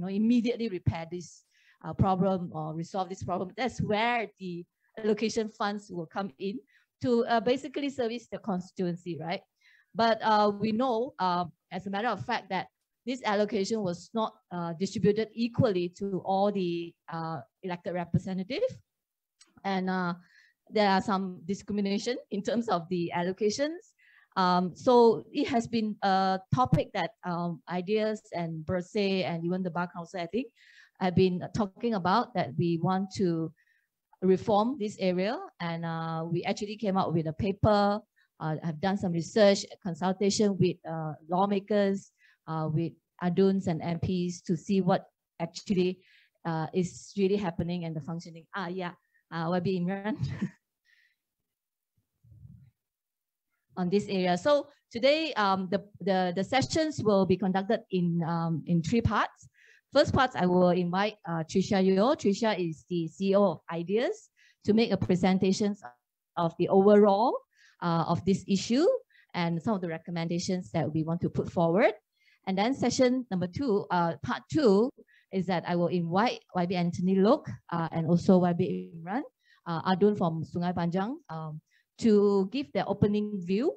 immediately repair this problem or resolve this problem. That's where the allocation funds will come in to basically service the constituency, right? But we know, as a matter of fact, that this allocation was not distributed equally to all the elected representatives. And there are some discrimination in terms of the allocations. So it has been a topic that Ideas and Bersay and even the Bar Council, I think, have been talking about, that we want to reform this area. And we actually came out with a paper, have done some research, consultation with lawmakers, with aduns and MPs to see what actually is really happening and the functioning. YB Imran. On this area. So today, the sessions will be conducted in 3 parts. First part, I will invite Tricia Yeo. Tricia is the CEO of Ideas, to make a presentation of the overall of this issue and some of the recommendations that we want to put forward. And then session number 2, part 2, is that I will invite YB Anthony Lok and also YB Imran, Adun from Sungai Panjang, to give their opening view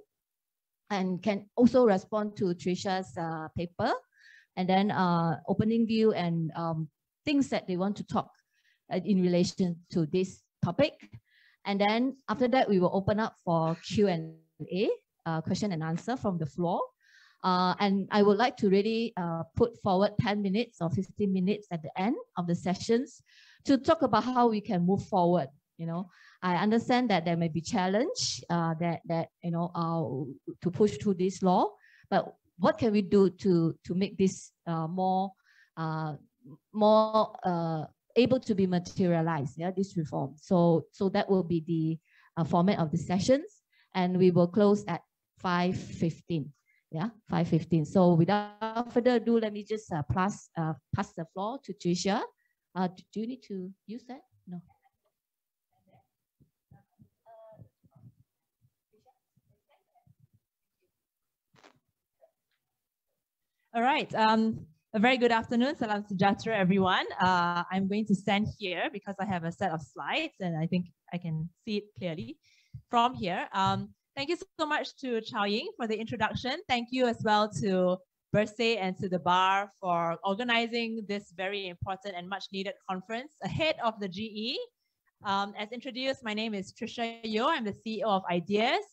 and can also respond to Tricia's paper, and then opening view and things that they want to talk in relation to this topic. And then after that, we will open up for Q&A, question and answer from the floor. And I would like to really put forward 10 minutes or 15 minutes at the end of the sessions to talk about how we can move forward. I understand that there may be challenge to push through this law, but what can we do to make this more able to be materialized? This reform. So that will be the format of the sessions, and we will close at 5:15. 5:15. So without further ado, let me just pass the floor to Tricia. Do you need to use that? No. All right. A very good afternoon. Salam sejahtera, everyone. I'm going to stand here because I have a set of slides and I think I can see it clearly from here. Thank you so much to Chao Ying for the introduction. Thank you as well to Bersay and to the Bar for organizing this very important and much needed conference ahead of the GE. As introduced, my name is Tricia Yeo. I'm the CEO of Ideas.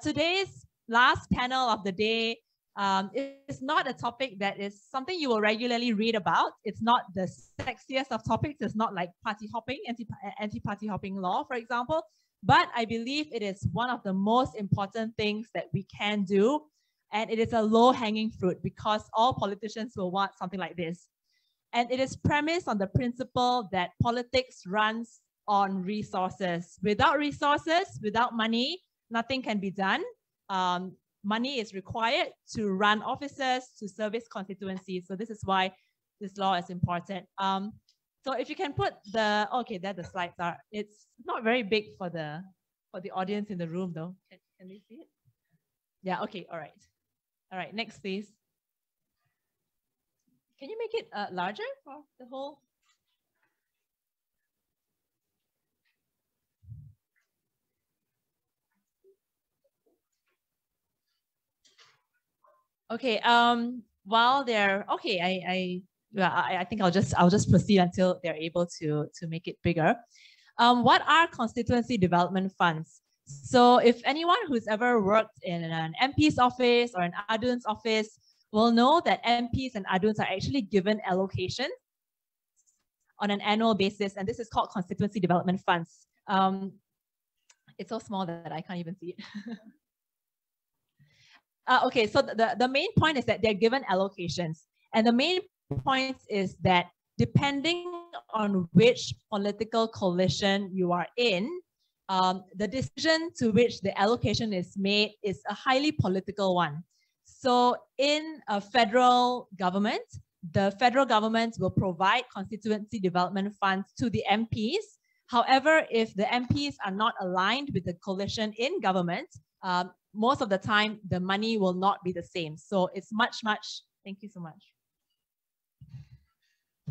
Today's last panel of the day is not a topic that is something you will regularly read about. It's not the sexiest of topics. It's not like party hopping, anti-party hopping law, for example. But I believe it is one of the most important things that we can do. And it is a low-hanging fruit because all politicians will want something like this. And it is premised on the principle that politics runs on resources. Without resources, without money, nothing can be done. Money is required to run offices, to service constituencies. So this is why this law is important. So if you can put the, okay, there the slides are. It's not very big for the audience in the room though. Can they see it? Yeah, okay, all right. All right, next please. Can you make it larger for the whole? Okay, while they're, okay, I think I'll just proceed until they're able to make it bigger. What are constituency development funds? So if anyone who's ever worked in an MP's office or an ADUN's office will know that MPs and ADUNs are actually given allocation on an annual basis, and this is called constituency development funds. It's so small that I can't even see it. Okay, so the main point is that they're given allocations. And the main point is that depending on which political coalition you are in, the decision to which the allocation is made is a highly political one. So in a federal government, the federal government will provide constituency development funds to the MPs. However, if the MPs are not aligned with the coalition in government, most of the time, the money will not be the same. So it's much, thank you so much.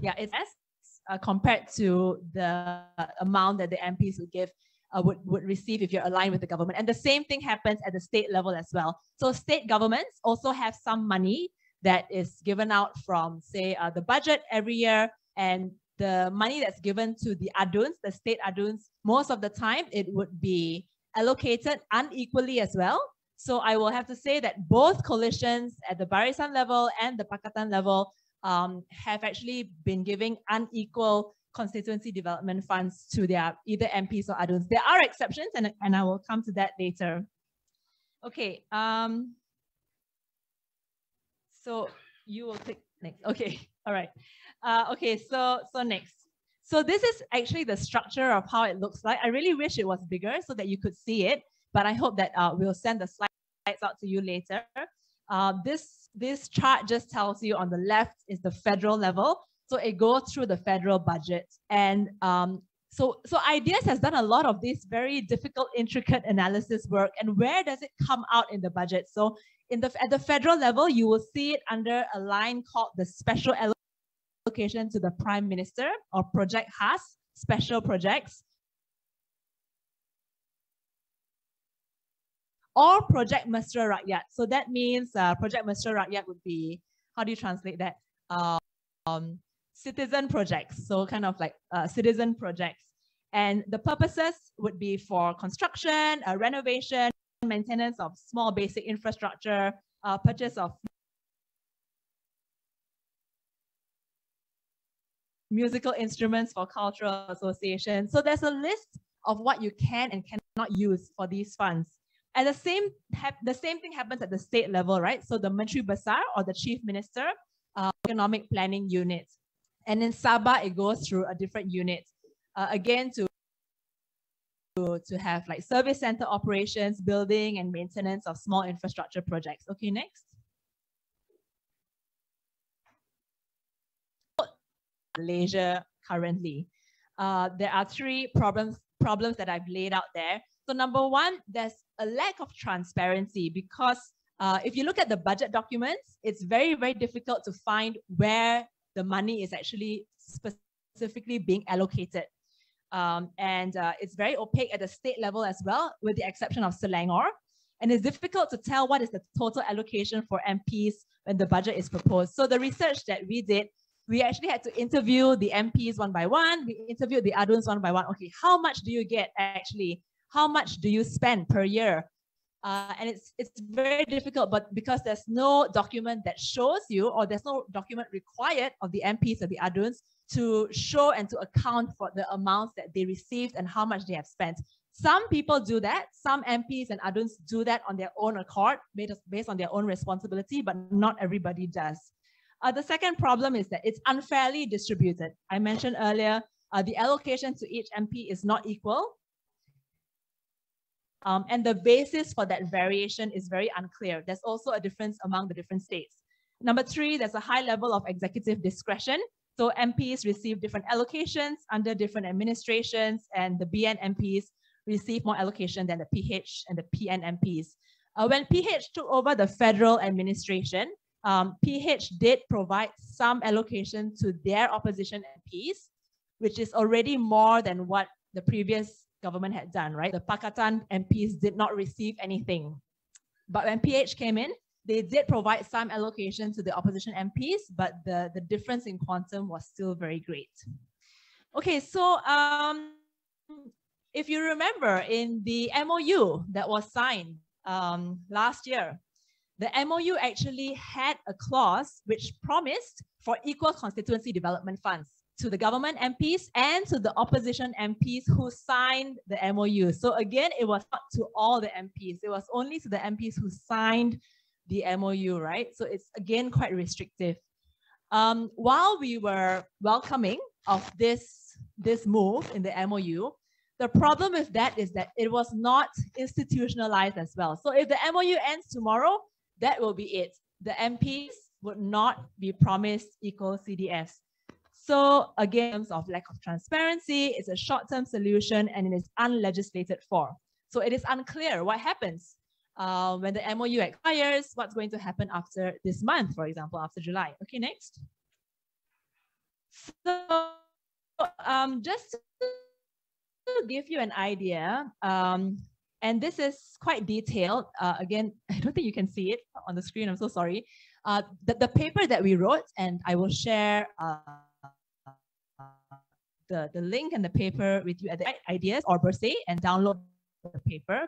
Yeah, it's less compared to the amount that the MPs would give, would receive if you're aligned with the government. And the same thing happens at the state level as well. So state governments also have some money that is given out from, say, the budget every year, and the money that's given to the aduns, the state aduns, most of the time it would be allocated unequally as well. So I will have to say that both coalitions at the Barisan level and the Pakatan level have actually been giving unequal constituency development funds to their either MPs or aduns. There are exceptions, and I will come to that later. Okay. So you will take next. Okay. All right. Okay. So next. So this is actually the structure of how it looks like. I really wish it was bigger so that you could see it, but I hope that we'll send the slides out to you later. This chart just tells you on the left is the federal level. So it goes through the federal budget. And so Ideas has done a lot of this very difficult, intricate analysis work. And where does it come out in the budget? So at the federal level, you will see it under a line called the special allocation to the Prime Minister, or Project HAS, special projects, or Project Mesra Rakyat. So that means Project Mesra Rakyat would be, how do you translate that? Citizen projects, so kind of like citizen projects. And the purposes would be for construction, renovation, maintenance of small basic infrastructure, purchase of musical instruments for cultural associations. So there's a list of what you can and cannot use for these funds. And the same thing happens at the state level, right? So the Menteri Besar, or the Chief Minister, Economic Planning Unit. And in Sabah, it goes through a different unit, again, to have like service center operations, building and maintenance of small infrastructure projects. Okay, next. Malaysia currently. There are three problems that I've laid out there. So number one, there's a lack of transparency, because if you look at the budget documents, it's very, very difficult to find where the money is actually specifically being allocated. It's very opaque at the state level as well, with the exception of Selangor. And it's difficult to tell what is the total allocation for MPs when the budget is proposed. So the research that we did, we actually had to interview the MPs one by one. We interviewed the aduns one by one. Okay, how much do you get actually? How much do you spend per year? And it's very difficult, but because there's no document that shows you, or there's no document required of the MPs or the aduns to show and to account for the amounts that they received and how much they have spent. Some people do that. Some MPs and aduns do that on their own accord, based on their own responsibility, but not everybody does. The second problem is that it's unfairly distributed. I mentioned earlier, the allocation to each MP is not equal. And the basis for that variation is very unclear. There's also a difference among the different states. Number three, there's a high level of executive discretion. So MPs receive different allocations under different administrations, and the BN MPs receive more allocation than the PH and the PN MPs. When PH took over the federal administration, PH did provide some allocation to their opposition MPs, which is already more than what the previous government had done, right? The Pakatan MPs did not receive anything. But when PH came in, they did provide some allocation to the opposition MPs, but the difference in quantum was still very great. Okay, so if you remember in the MoU that was signed last year, the MoU actually had a clause which promised for equal constituency development funds to the government MPs and to the opposition MPs who signed the MoU. So again, it was not to all the MPs. It was only to the MPs who signed the MoU, right? So it's again quite restrictive. While we were welcoming of this move in the MoU, the problem with that is that it was not institutionalized as well. So if the MoU ends tomorrow, that will be it. The MPs would not be promised equal CDFs. So again, in terms of lack of transparency, it's a short-term solution and it is unlegislated for. So it is unclear what happens when the MoU expires, what's going to happen after this month, for example, after July. Okay, next. So just to give you an idea, and this is quite detailed. Again, I don't think you can see it on the screen. I'm so sorry. The paper that we wrote, and I will share the link and the paper with you at the ideas or per se, and download the paper.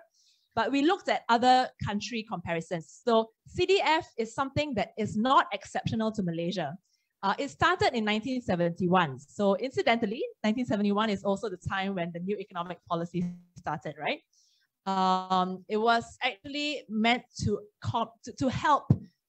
But we looked at other country comparisons. So CDF is something that is not exceptional to Malaysia. It started in 1971. So incidentally, 1971 is also the time when the new economic policy started, right? It was actually meant to help,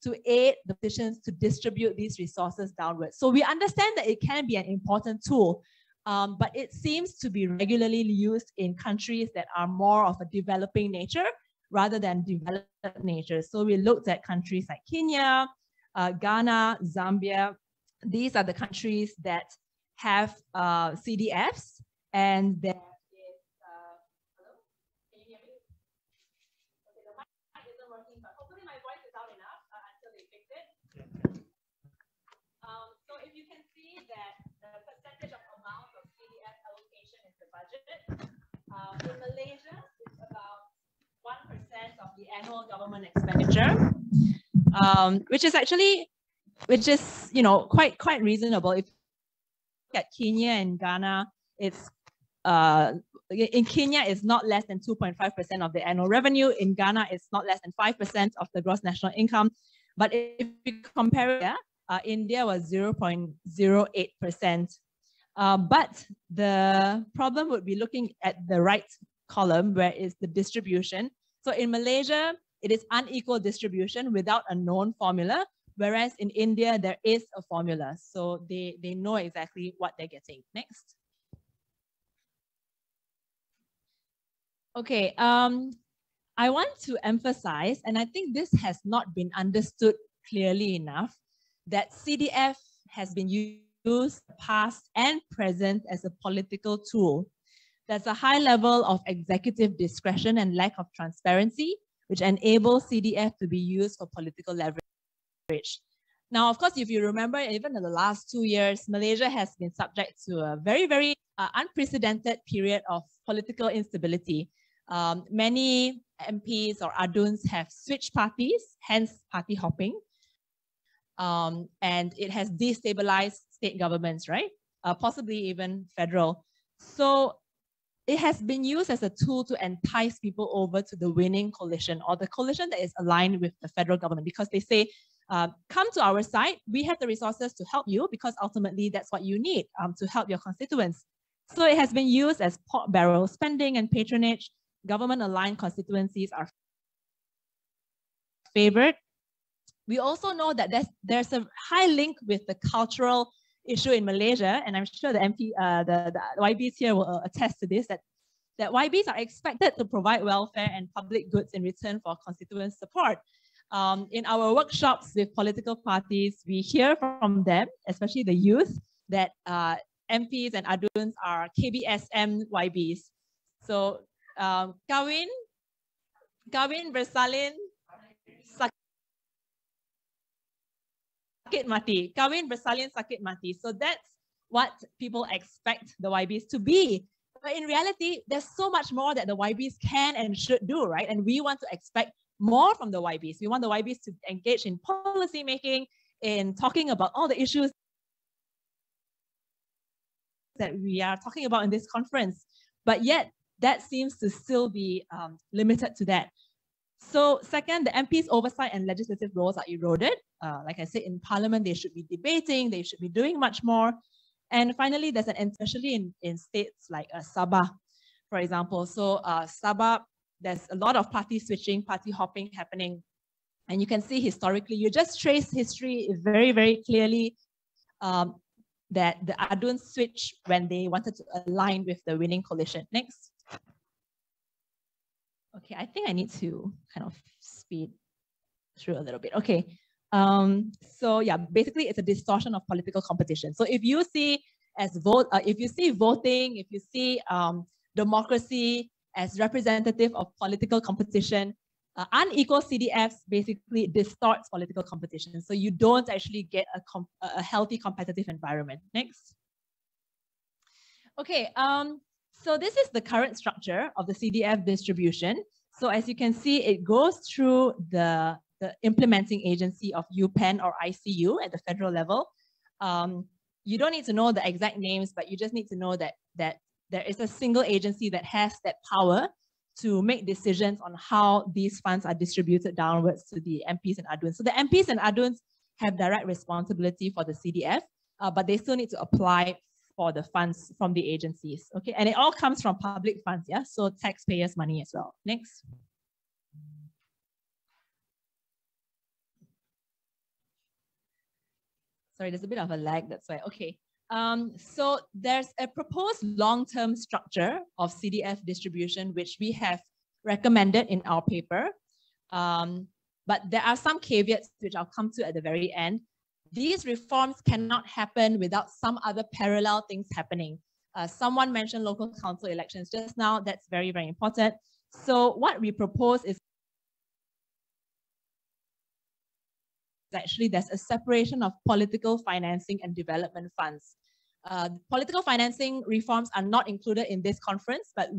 to aid the politicians to distribute these resources downwards. So we understand that it can be an important tool, but it seems to be regularly used in countries that are more of a developing nature rather than developed nature. So we looked at countries like Kenya, Ghana, Zambia. These are the countries that have CDFs, and there is, hello? Can you hear me? Okay, the mic isn't working, but hopefully my voice is loud enough until they fix it. So if you can see that the percentage of amount of CDF allocation in the budget, in Malaysia, it's about 1% of the annual government expenditure, which is, you know, quite reasonable. If you look at Kenya and Ghana, it's in Kenya it's not less than 2.5% of the annual revenue. In Ghana, it's not less than 5% of the gross national income. But if you compare it, India was 0.08%. But the problem would be looking at the right column, where is the distribution. So in Malaysia, it is unequal distribution without a known formula. Whereas in India, there is a formula. So they know exactly what they're getting. Next. Okay, I want to emphasize, and I think this has not been understood clearly enough, that CDF has been used past and present as a political tool. There's a high level of executive discretion and lack of transparency, which enables CDF to be used for political leverage. Now, of course, if you remember, even in the last 2 years, Malaysia has been subject to a very, very unprecedented period of political instability. Many MPs or aduns have switched parties, hence party hopping. And it has destabilized state governments, right? Possibly even federal. So it has been used as a tool to entice people over to the winning coalition, or the coalition that is aligned with the federal government, because they say, come to our side, we have the resources to help you, because ultimately that's what you need to help your constituents. So it has been used as pork barrel spending and patronage. Government-aligned constituencies are favored. We also know that there's a high link with the cultural issue in Malaysia, and I'm sure the YBs here will attest to this, that YBs are expected to provide welfare and public goods in return for constituent support. In our workshops with political parties, we hear from them, especially the youth, that MPs and aduns are KBSM YBs. So, kawin bersalin, sakit mati. Kawin bersalin, sakit mati. So that's what people expect the YBs to be. But in reality, there's so much more that the YBs can and should do, right? And we want to expect more from the YBs. We want the YBs to engage in policy making, in talking about all the issues that we are talking about in this conference. But yet, that seems to still be limited to that. So second, the MPs' oversight and legislative roles are eroded. Like I said, in Parliament, they should be debating, they should be doing much more. And finally, there's especially in states like Sabah, for example. So Sabah, there's a lot of party switching, party hopping happening. And you can see historically, you just trace history very, very clearly that the aduns switched when they wanted to align with the winning coalition. Next. Okay, I think I need to kind of speed through a little bit. Okay, so yeah, basically it's a distortion of political competition. So if you see voting, if you see democracy as representative of political competition, Unequal CDFs basically distorts political competition. So you don't actually get a healthy competitive environment. Next. Okay, so this is the current structure of the CDF distribution. So as you can see, it goes through the implementing agency of UPenn or ICU at the federal level. You don't need to know the exact names, but you just need to know that there is a single agency that has that power to make decisions on how these funds are distributed downwards to the MPs and ADUNs. So the MPs and ADUNs have direct responsibility for the CDF, but they still need to apply for the funds from the agencies. Okay, and it all comes from public funds, yeah? So taxpayers' money as well. Next. Sorry, there's a bit of a lag, that's why. Okay. So there's a proposed long-term structure of CDF distribution, which we have recommended in our paper. But there are some caveats which I'll come to at the very end. These reforms cannot happen without some other parallel things happening. Someone mentioned local council elections just now. That's very, very important. So what we propose is actually there's a separation of political financing and development funds. Political financing reforms are not included in this conference, but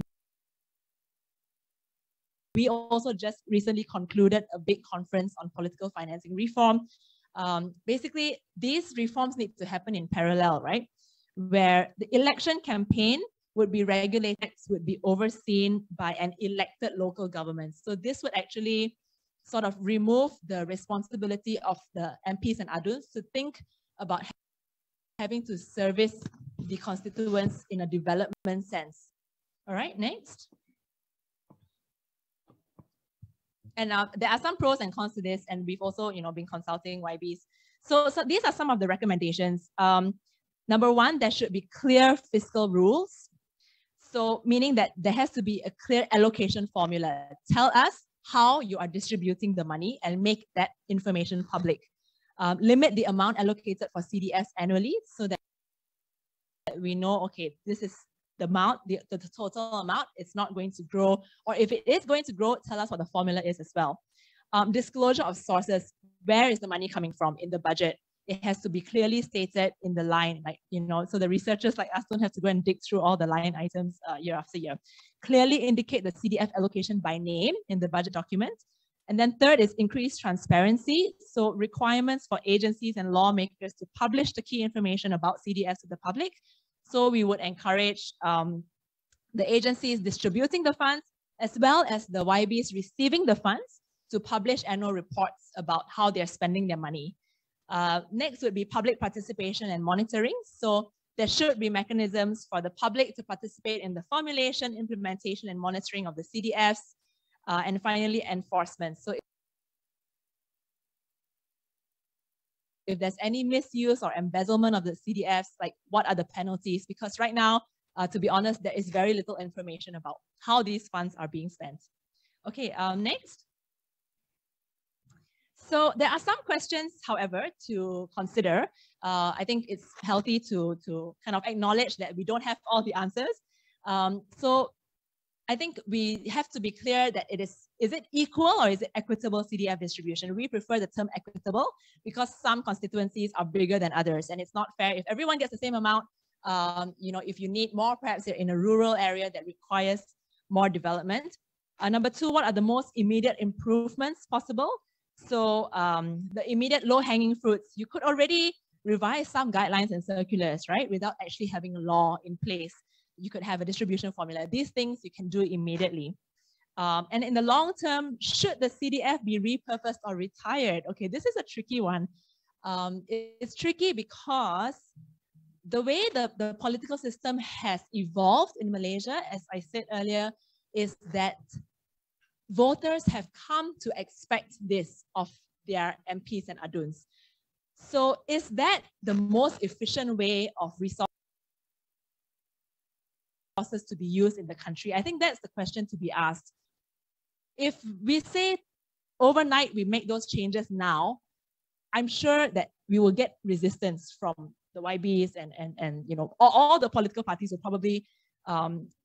we also just recently concluded a big conference on political financing reform. Basically, these reforms need to happen in parallel, right? Where the election campaign would be regulated, would be overseen by an elected local government. So this would actually sort of remove the responsibility of the MPs and ADUNs to think about having to service the constituents in a development sense. All right, next. And there are some pros and cons to this, and we've also, been consulting YBs. So these are some of the recommendations. Number one, there should be clear fiscal rules. So meaning that there has to be a clear allocation formula. Tell us how you are distributing the money and make that information public. Limit the amount allocated for CDFs annually so that we know, okay, this is the amount, the total amount, it's not going to grow. Or if it is going to grow, tell us what the formula is as well. Disclosure of sources. Where is the money coming from in the budget? It has to be clearly stated in the line, so the researchers like us don't have to go and dig through all the line items year after year. Clearly indicate the CDF allocation by name in the budget document. And then third is increased transparency. So requirements for agencies and lawmakers to publish the key information about CDFs to the public. So we would encourage the agencies distributing the funds as well as the YBs receiving the funds to publish annual reports about how they're spending their money. Next would be public participation and monitoring. So there should be mechanisms for the public to participate in the formulation, implementation, and monitoring of the CDFs. And finally, enforcement. So if there's any misuse or embezzlement of the CDFs, like what are the penalties? Because right now, to be honest, there is very little information about how these funds are being spent. Okay, next. So there are some questions, however, to consider. I think it's healthy to kind of acknowledge that we don't have all the answers. So I think we have to be clear that is it equal or is it equitable CDF distribution? We prefer the term equitable because some constituencies are bigger than others, and it's not fair if everyone gets the same amount. If you need more, perhaps you're in a rural area that requires more development. Number two, what are the most immediate improvements possible? So the immediate low-hanging fruits, you could already revise some guidelines and circulars, right? Without actually having a law in place. You could have a distribution formula. These things you can do immediately. And in the long term, should the CDF be repurposed or retired? Okay, this is a tricky one. It's tricky because the way the political system has evolved in Malaysia, as I said earlier, is that voters have come to expect this of their MPs and ADUNs. So is that the most efficient way of resources to be used in the country? I think that's the question to be asked. If we say overnight we make those changes now, I'm sure that we will get resistance from the YBs and all the political parties will probably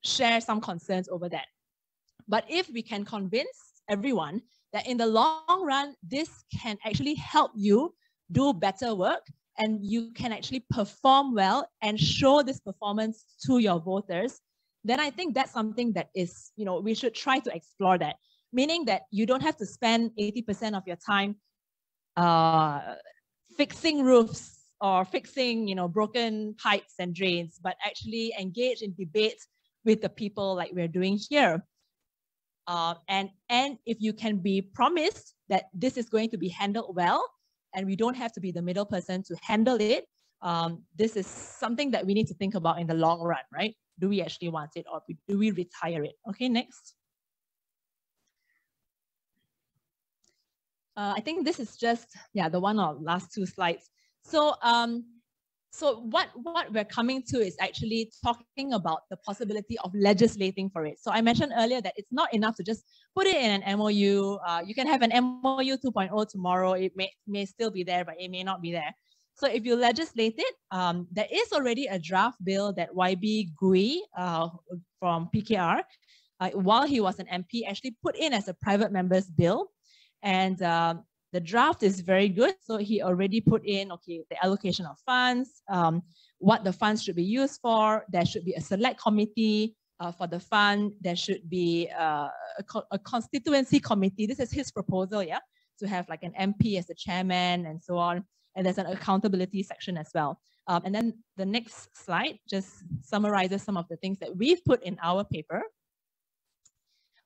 share some concerns over that. But if we can convince everyone that in the long run, this can actually help you do better work, and you can actually perform well and show this performance to your voters, then I think that's something that is, we should try to explore that. Meaning that you don't have to spend 80% of your time fixing roofs or fixing, broken pipes and drains, but actually engage in debates with the people like we're doing here. And if you can be promised that this is going to be handled well, and we don't have to be the middle person to handle it, this is something that we need to think about in the long run, right? Do we actually want it, or do we retire it? Okay, next. I think this is just, the one or last two slides. So, so what we're coming to is actually talking about the possibility of legislating for it. So I mentioned earlier that it's not enough to just put it in an MOU. You can have an MOU 2.0 tomorrow. It may still be there, but it may not be there. So if you legislate it, there is already a draft bill that YB Gui from PKR, while he was an MP, actually put in as a private member's bill. And the draft is very good. So he already put in, okay, the allocation of funds, what the funds should be used for. There should be a select committee for the fund. There should be a constituency committee. This is his proposal, to have like an MP as the chairman and so on. And there's an accountability section as well. And then the next slide just summarizes some of the things that we've put in our paper.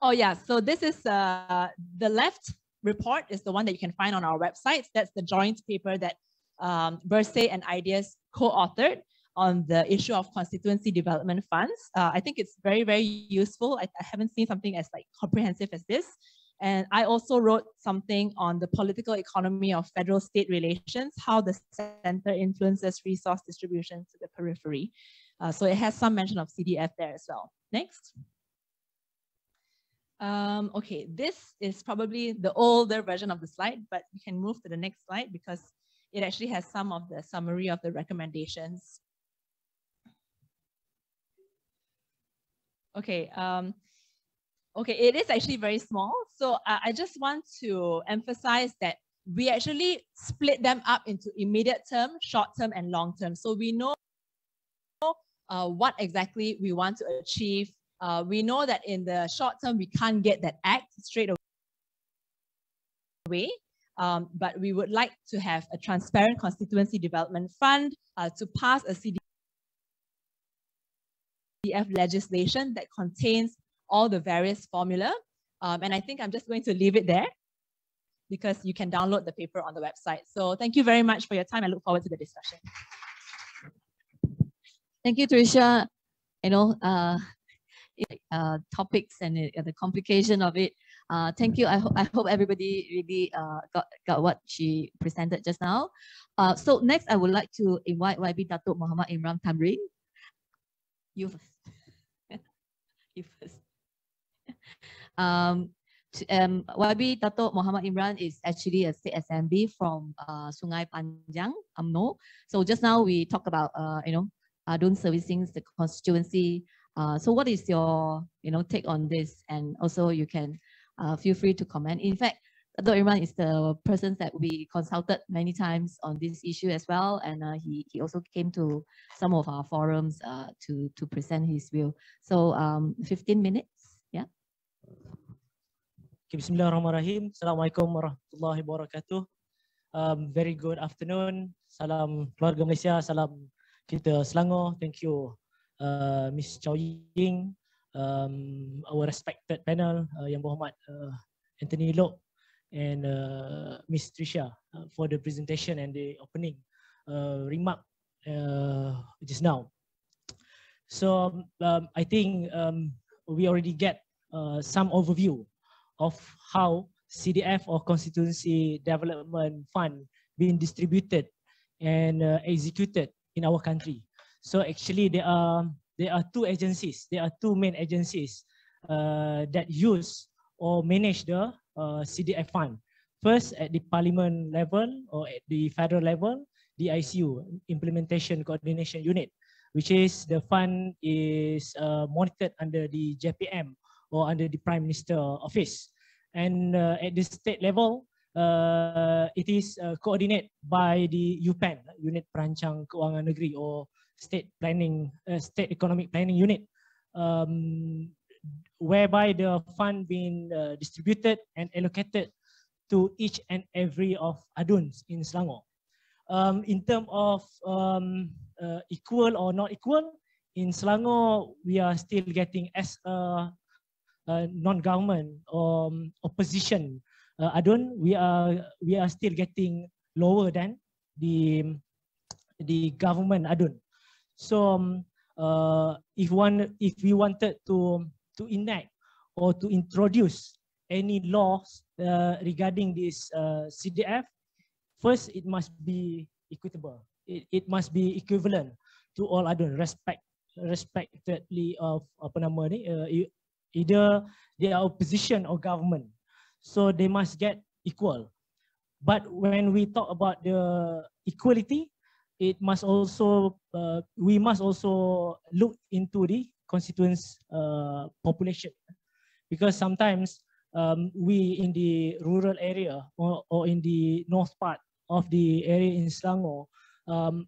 Oh yeah, so this is the left report is the one that you can find on our website. That's the joint paper that Bersay and Ideas co-authored on the issue of constituency development funds. I think it's very, very useful. I haven't seen something as like comprehensive as this. And I also wrote something on the political economy of federal-state relations, how the center influences resource distribution to the periphery. So it has some mention of CDF there as well. Next. Okay, this is probably the older version of the slide, but we can move to the next slide because it actually has some of the summary of the recommendations. Okay, okay, it is actually very small. So I just want to emphasize that we actually split them up into immediate term, short term, and long term. So we know what exactly we want to achieve. We know that in the short term, we can't get that act straight away, but we would like to have a transparent constituency development fund to pass a CDF legislation that contains all the various formula. And I think I'm just going to leave it there because you can download the paper on the website. So thank you very much for your time. I look forward to the discussion. Thank you, Tricia. Topics and the complication of it. Thank you. I hope everybody really got what she presented just now. So next, I would like to invite YB Datuk Muhammad Imran Tamrin. You first. You first. YB Datuk Muhammad Imran is actually a state assembly from Sungai Panjang, UMNO. So just now we talked about Adun servicing the constituency. So what is your take on this? And also you can feel free to comment. In fact, Dr. Imran is the person that we consulted many times on this issue as well, and he also came to some of our forums to present his view. So 15 minutes, yeah. Bismillahirrahmanirrahim. Assalamualaikum warahmatullahi wabarakatuh. Very good afternoon. Salam keluarga Malaysia. Salam kita Selangor. Thank you, Ms. Chow Ying, our respected panel, Yang Berhormat Anthony Loh, and Ms. Tricia for the presentation and the opening remark just now. So I think we already get some overview of how CDF or Constituency Development Fund being distributed and executed in our country. So actually there are two agencies, there are two main agencies that use or manage the CDF fund. First at the parliament level or at the federal level, the ICU, Implementation Coordination Unit, which is the fund is monitored under the JPM or under the Prime Minister Office. And at the state level, it is coordinated by the UPAN, Unit Perancang Keuangan Negeri, or State Planning, State Economic Planning Unit, whereby the fund being distributed and allocated to each and every of aduns in Selangor. In terms of equal or not equal, in Selangor, we are still getting as a non-government or opposition adun, we are still getting lower than the government adun. So if we wanted to enact or to introduce any laws regarding this CDF, first it must be equitable. It must be equivalent to all adun, respectively of apa nama ni, either they are opposition or government. So they must get equal. But when we talk about the equality, it must also we must also look into the constituents population, because sometimes we in the rural area or in the north part of the area in Selangor,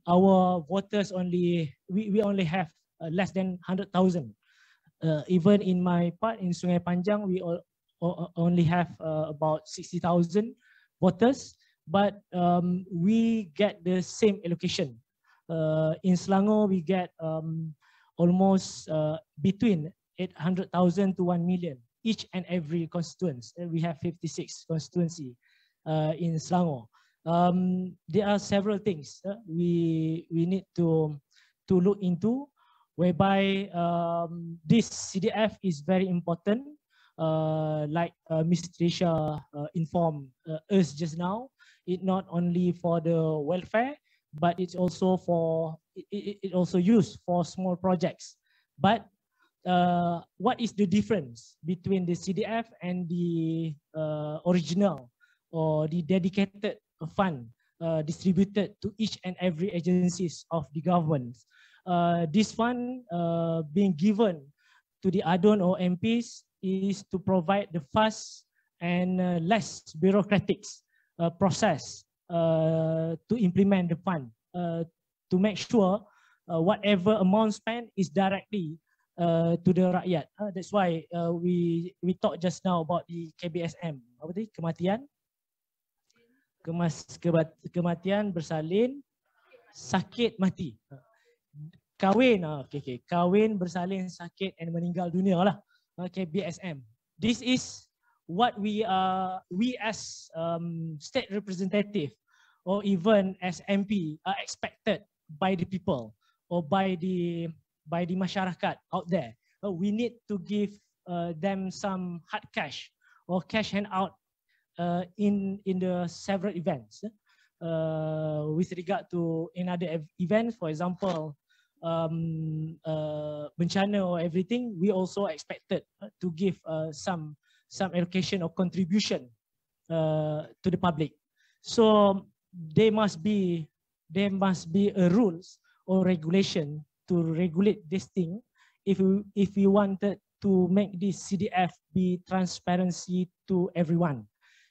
our voters we only have less than 100,000. Even in my part in Sungai Panjang, we only have about 60,000 voters, but we get the same allocation. In Selangor, we get almost between 800,000 to 1 million each and every constituents. We have 56 constituency in Selangor. There are several things we need to look into, whereby this CDF is very important. Like Ms. Tricia informed us just now, it not only for the welfare, but it's also for it also used for small projects. But what is the difference between the CDF and the original or the dedicated fund distributed to each and every agencies of the government? This fund being given to the adun or MPs is to provide the fast and less bureaucratic process to implement the fund, to make sure whatever amount spent is directly to the rakyat. That's why we talked just now about the KBSM, apa tadi, kematian bersalin, sakit mati. Kahwin, kahwin, bersalin, sakit, and meninggal dunia lah. KBSM. This is what we as state representative or even as MP are expected by the people or by the masyarakat out there. We need to give them some hard cash or cash handout in the several events. With regard to another events, for example, bencana or everything, we also expected to give some allocation or contribution to the public. So there must be a rules or regulation to regulate this thing if we wanted to make this CDF be transparency to everyone.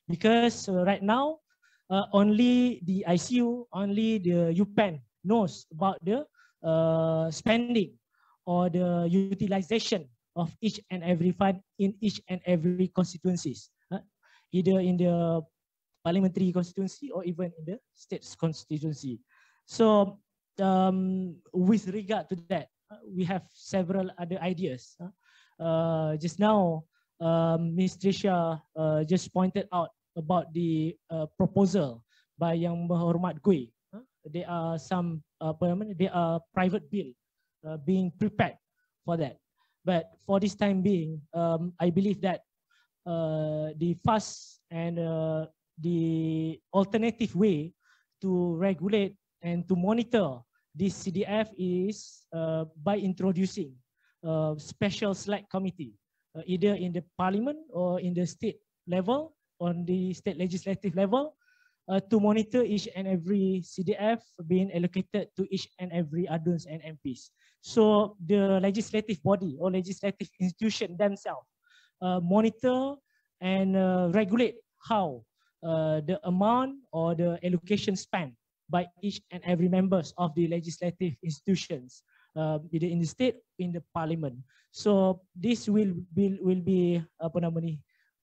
Because right now only the ICU, only the UPAN knows about the spending or the utilization of each and every fund in each and every constituencies, either in the parliamentary constituency or even in the state's constituency. So with regard to that, we have several other ideas. Just now, Ms. Tricia just pointed out about the proposal by Yang Berhormat Gui. There are some there are private bill being prepared for that. But for this time being, I believe that the fast and the alternative way to regulate and to monitor this CDF is by introducing a special select committee, either in the parliament or in the state level, on the state legislative level, to monitor each and every CDF being allocated to each and every aduns and MPs. So the legislative body or legislative institution themselves monitor and regulate how the amount or the allocation spent by each and every members of the legislative institutions, either in the state, in the parliament. So this will be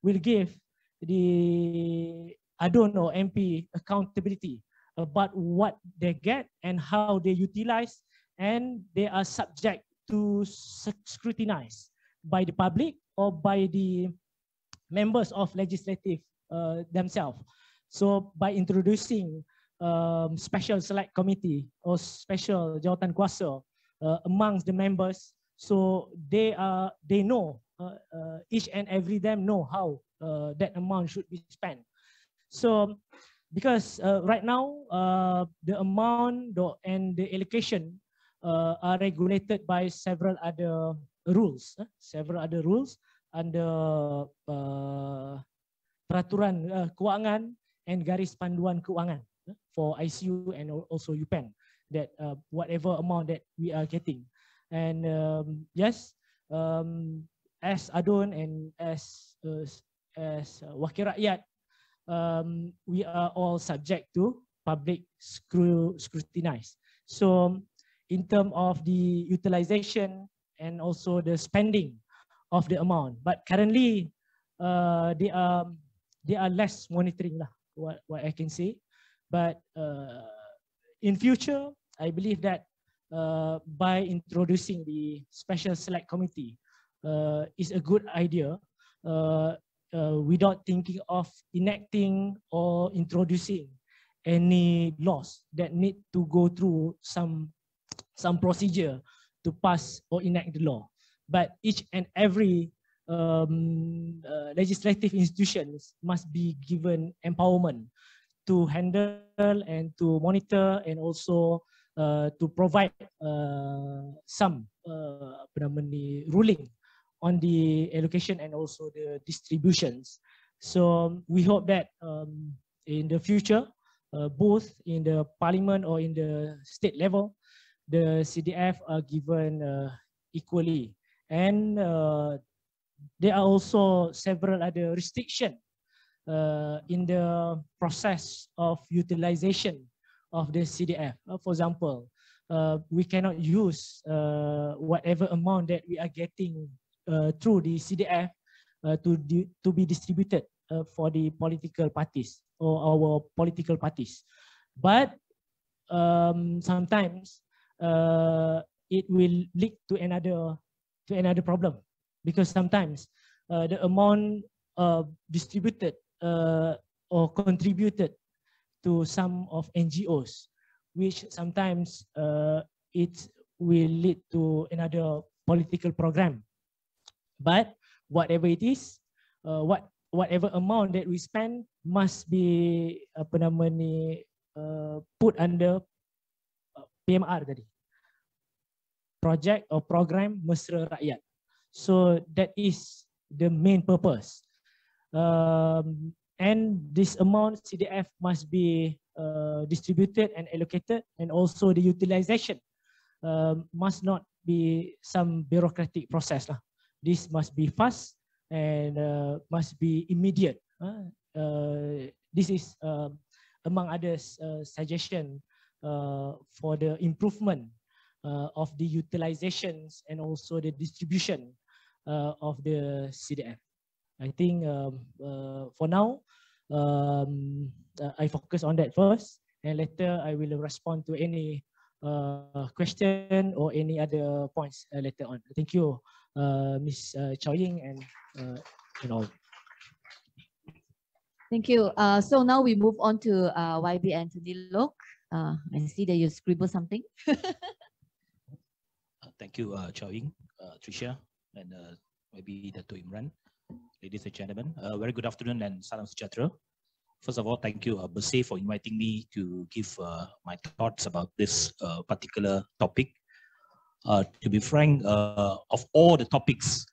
will give the ADON or MP accountability about what they get and how they utilize, and they are subject to scrutinize by the public or by the members of legislative themselves. So by introducing special select committee or special jawatan kuasa amongst the members, so they know each and every them know how that amount should be spent. So because right now the amount and the allocation are regulated by several other rules, under peraturan kewangan and garis panduan kewangan for ICU and also UPEN, that whatever amount that we are getting. And yes, as ADON and as wakil rakyat, we are all subject to public scrutinize. So in terms of the utilization and also the spending of the amount, but currently they are less monitoring lah, what I can say. But in future, I believe that by introducing the special select committee is a good idea, without thinking of enacting or introducing any laws that need to go through some procedure to pass or enact the law. But each and every legislative institutions must be given empowerment to handle and to monitor and also to provide some ruling on the allocation and also the distributions. So we hope that in the future, both in the parliament or in the state level, the CDF are given equally. And there are also several other restrictions in the process of utilization of the CDF. For example, we cannot use whatever amount that we are getting through the CDF to be distributed for the political parties or our political parties. But sometimes it will lead to another problem, because sometimes the amount distributed or contributed to some of NGOs, which sometimes it will lead to another political program. But whatever it is, whatever amount that we spend must be put under PMR tadi, project or program mesra rakyat. So that is the main purpose. And this amount CDF must be distributed and allocated, and also the utilization must not be some bureaucratic process lah. This must be fast and must be immediate. This is among others suggestion for the improvement of the utilizations and also the distribution of the CDF. I think for now, I focus on that first, and later I will respond to any question or any other points later on. Thank you, Ms. Chow Ying and all. Thank you. So now we move on to YB Anthony Lok. I see that you scribbled something. Thank you, Chow Ying, Tricia, and YB Dato' Imran. Ladies and gentlemen, very good afternoon and salam sejahtera. First of all, thank you, Bersih, for inviting me to give my thoughts about this particular topic. To be frank, of all the topics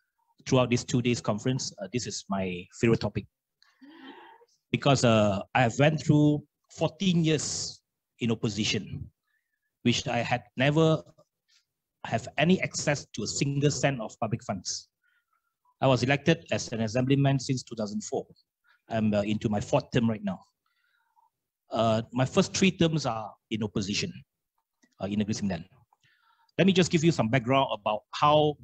throughout this 2 days conference, this is my favorite topic, because I have went through 14 years in opposition, which I had never have any access to a single cent of public funds. I was elected as an assemblyman since 2004. I'm into my 4th term right now. My first 3 terms are in opposition in Negeri Sembilan. Let me just give you some background about how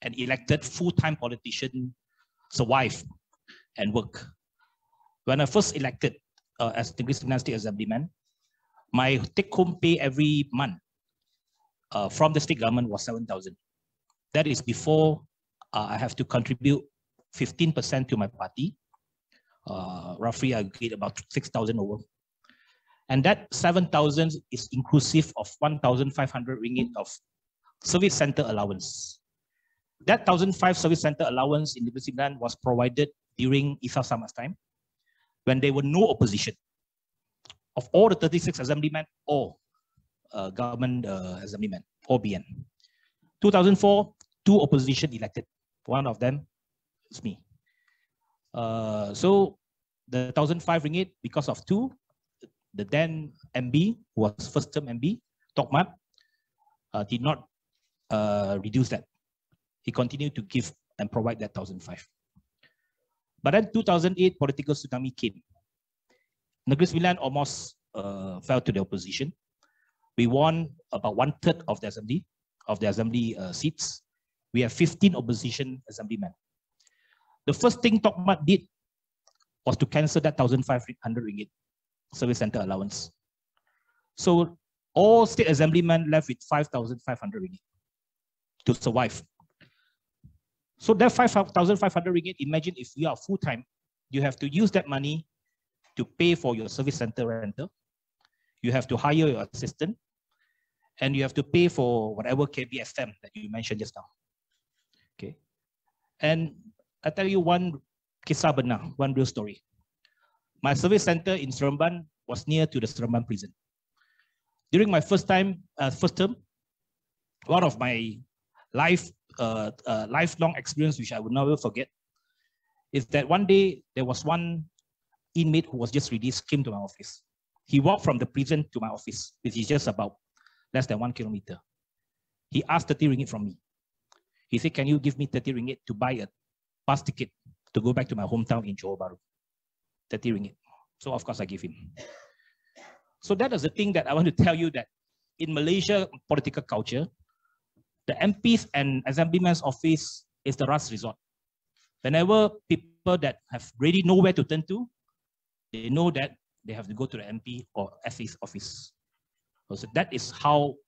an elected full-time politician survive and work. When I first elected as Negeri Sembilan State Assemblyman, my take-home pay every month from the state government was 7,000. That is before I have to contribute 15% to my party. Roughly, I get about 6,000 over. And that 7,000 is inclusive of 1,500 ringgit of service center allowance. That 1,500 service center allowance in Negeri Sembilan was provided during Isa Samad's time, when there were no opposition. Of all the 36 assemblymen, or government assemblymen, or BN. 2004, 2 opposition elected. One of them is me. So the 1,500 ringgit, because of 2, the then MB, who was first term MB, Tokmat, did not reduce that. He continued to give and provide that 1,500. But then 2008 political tsunami came. Negeri Sembilan almost fell to the opposition. We won about 1/3 of the assembly seats. We have 15 opposition assemblymen. The first thing Tokmat did was to cancel that 1,500 ringgit service center allowance. So all state assemblymen left with 5,500 ringgit to survive. So that 5,500 ringgit, imagine if you are full-time, you have to use that money to pay for your service center rental. You have to hire your assistant, and you have to pay for whatever KBFM that you mentioned just now. Okay. And I tell you one kisah benar, one real story. My service center in Seremban was near to the Seremban prison. During my first term, one of my lifelong experience, which I will never forget, is that one day there was one inmate who was just released, came to my office. He walked from the prison to my office, which is just about less than 1 kilometer. He asked 30 ringgit from me. He said, can you give me 30 ringgit to buy a bus ticket to go back to my hometown in Johor Bahru? 30 ringgit. So of course I give him. So that is the thing that I want to tell you, that in Malaysia political culture, the MPs and assemblyman's office is the last resort. Whenever people that have really nowhere to turn to, they know that they have to go to the MP or SA's office. So that is how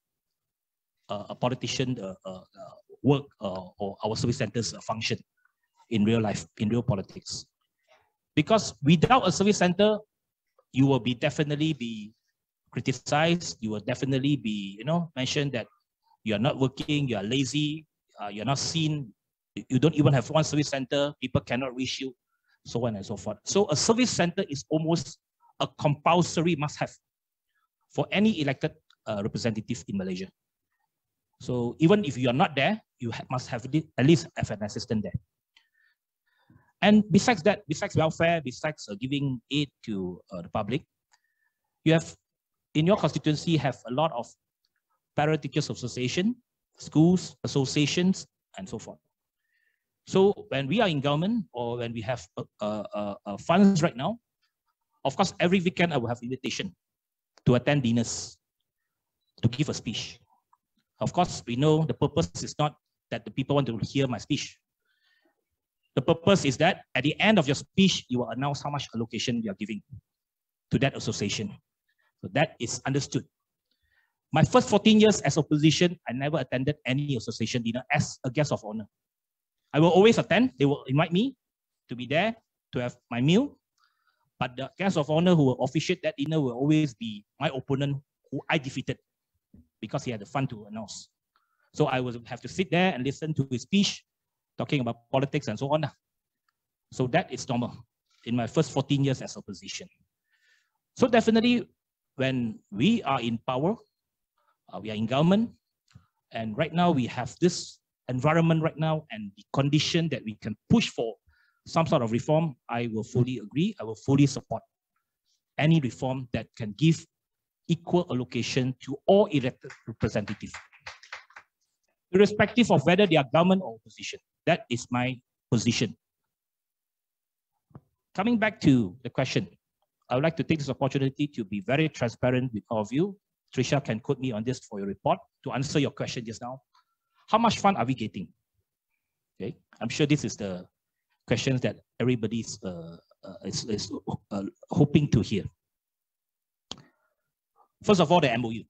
a politician work, or our service centers function in real life, in real politics. Because without a service center, you will definitely be criticized. You will definitely be, mentioned that you are not working, you are lazy, you're not seen, you don't even have one service center, people cannot reach you, so on and so forth. So a service center is almost a compulsory must-have for any elected representative in Malaysia. So even if you are not there, you must have at least have an assistant there. And besides that, besides welfare, besides giving aid to the public, you have, in your constituency, have a lot of parent teachers association, schools, associations, and so forth. So when we are in government, or when we have funds right now, of course, every weekend I will have invitation to attend dinners, to give a speech. Of course, we know the purpose is not that the people want to hear my speech. The purpose is that at the end of your speech, you will announce how much allocation you are giving to that association. So that is understood. My first 14 years as opposition, I never attended any association dinner as a guest of honor. I will always attend. They will invite me to be there, to have my meal. But the guest of honor who will officiate that dinner will always be my opponent, who I defeated, because he had the fun to announce. So I will have to sit there and listen to his speech, talking about politics and so on. So that is normal in my first 14 years as opposition. So definitely when we are in power, we are in government, and right now we have this environment right now and the condition that we can push for some sort of reform, I will fully agree. I will fully support any reform that can give equal allocation to all elected representatives, irrespective of whether they are government or opposition. That is my position. Coming back to the question, I would like to take this opportunity to be very transparent with all of you. Tricia can quote me on this for your report to answer your question just now. How much fund are we getting? Okay, I'm sure this is the questions that everybody is hoping to hear. First of all, the MOU.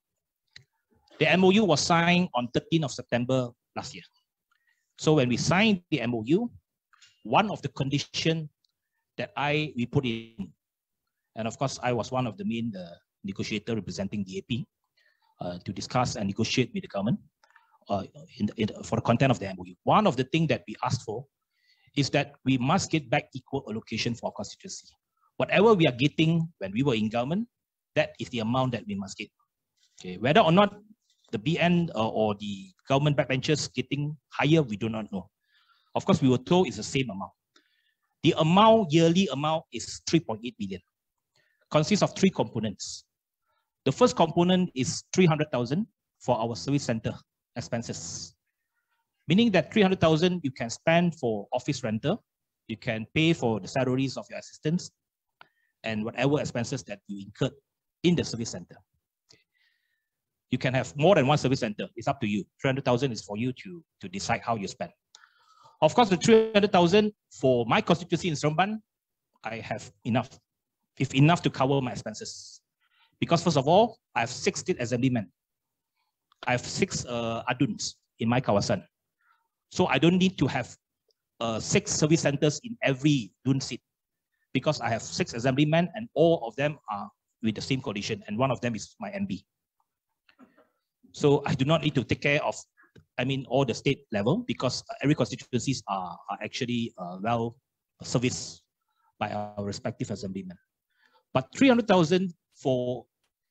The MOU was signed on 13th of September last year. So when we signed the MOU, one of the conditions that we put in, and of course I was one of the main negotiator representing DAP to discuss and negotiate with the government for the content of the MOU. One of the things that we asked for is that we must get back equal allocation for our constituency. Whatever we are getting when we were in government, that is the amount that we must get. Okay, whether or not the BN or the government backbenchers getting higher, we do not know. Of course, we were told it's the same amount. The amount, yearly amount, is 3.8 billion. Consists of 3 components. The first component is 300,000 for our service center expenses. Meaning that 300,000 you can spend for office rental, you can pay for the salaries of your assistants, and whatever expenses that you incurred in the service center. Okay. You can have more than one service center. It's up to you. 300,000 is for you to decide how you spend. Of course, the 300,000 for my constituency in Seremban, I have enough, if enough to cover my expenses. Because first of all, I have 6 state assemblymen. I have 6 aduns in my kawasan. So I don't need to have 6 service centers in every dun seat, because I have 6 assemblymen and all of them are with the same coalition, and one of them is my MB. So I do not need to take care of, all the state level, because every constituencies are actually well serviced by our respective assemblymen. But 300,000 for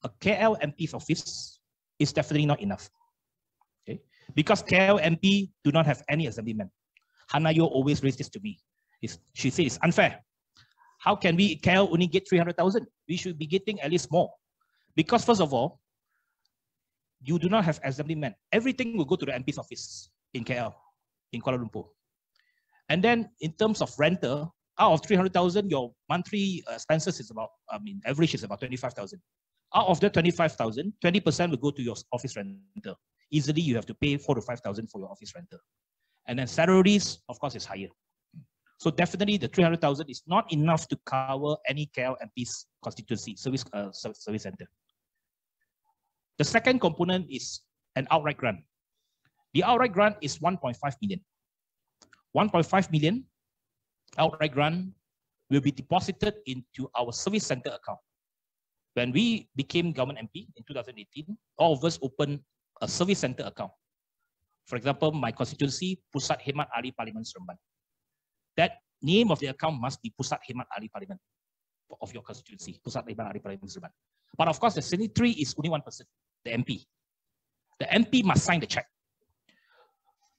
a KL MP's office is definitely not enough. Okay? Because KL MP do not have any assemblymen. Hanayo always raised this to me. She said it's unfair. How can we, KL only get 300,000? We should be getting at least more. Because first of all, you do not have assemblymen. Everything will go to the MP's office in KL, in Kuala Lumpur. And then in terms of rental, out of 300,000, your monthly expenses is about, average is about 25,000. Out of the 25,000, 20% will go to your office rental. Easily, you have to pay 4,000 to 5,000 for your office rental. And then salaries, of course, is higher. So definitely the 300,000 is not enough to cover any KL MP's constituency service center. The second component is an outright grant. The outright grant is 1.5 million. 1.5 million outright grant will be deposited into our service center account. When we became government MP in 2018, all of us opened a service center account. For example, my constituency, Pusat Hemat Ahli Parlimen Seremban. That name of the account must be Pusat Hemat Ahli Parlimen of your constituency, Pusat Hemat Ahli Parlimen Seremban. But of course, the signatory is only one person, the MP. The MP must sign the check.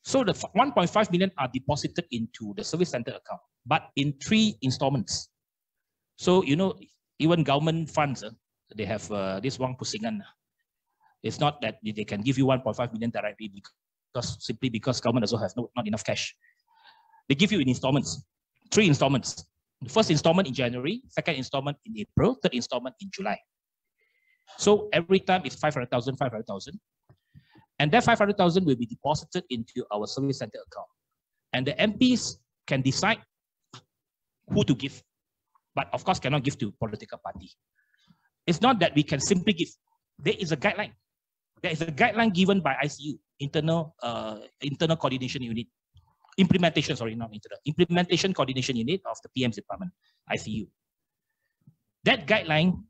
So the 1.5 million are deposited into the service center account, but in 3 installments. So, even government funds, they have this Wang Pusingan. It's not that they can give you 1.5 million directly simply because government also has not enough cash. They give you in installments, 3 installments. The first installment in January, second installment in April, third installment in July. So every time it's 500,000, 500,000. And that 500,000 will be deposited into our service center account. And the MPs can decide who to give, but of course cannot give to political party. It's not that we can simply give. There is a guideline. There is a guideline given by ICU, Internal Coordination Unit. Implementation Coordination Unit of the PM's department, ICU. That guideline,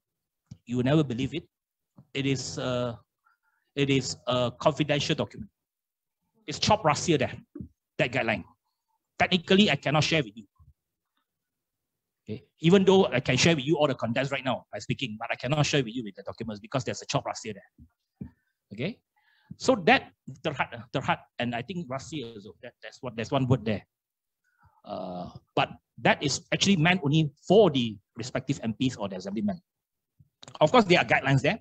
you will never believe it. It is a confidential document. It's chop rahsia there, that guideline. Technically, I cannot share with you. Okay? Even though I can share with you all the contents right now by speaking, but I cannot share with you with the documents because there's a chop rahsia there. Okay? So that terhad, and I think rahsia also, there's one word there. But that is actually meant only for the respective MPs or the assemblymen. Of course, there are guidelines there.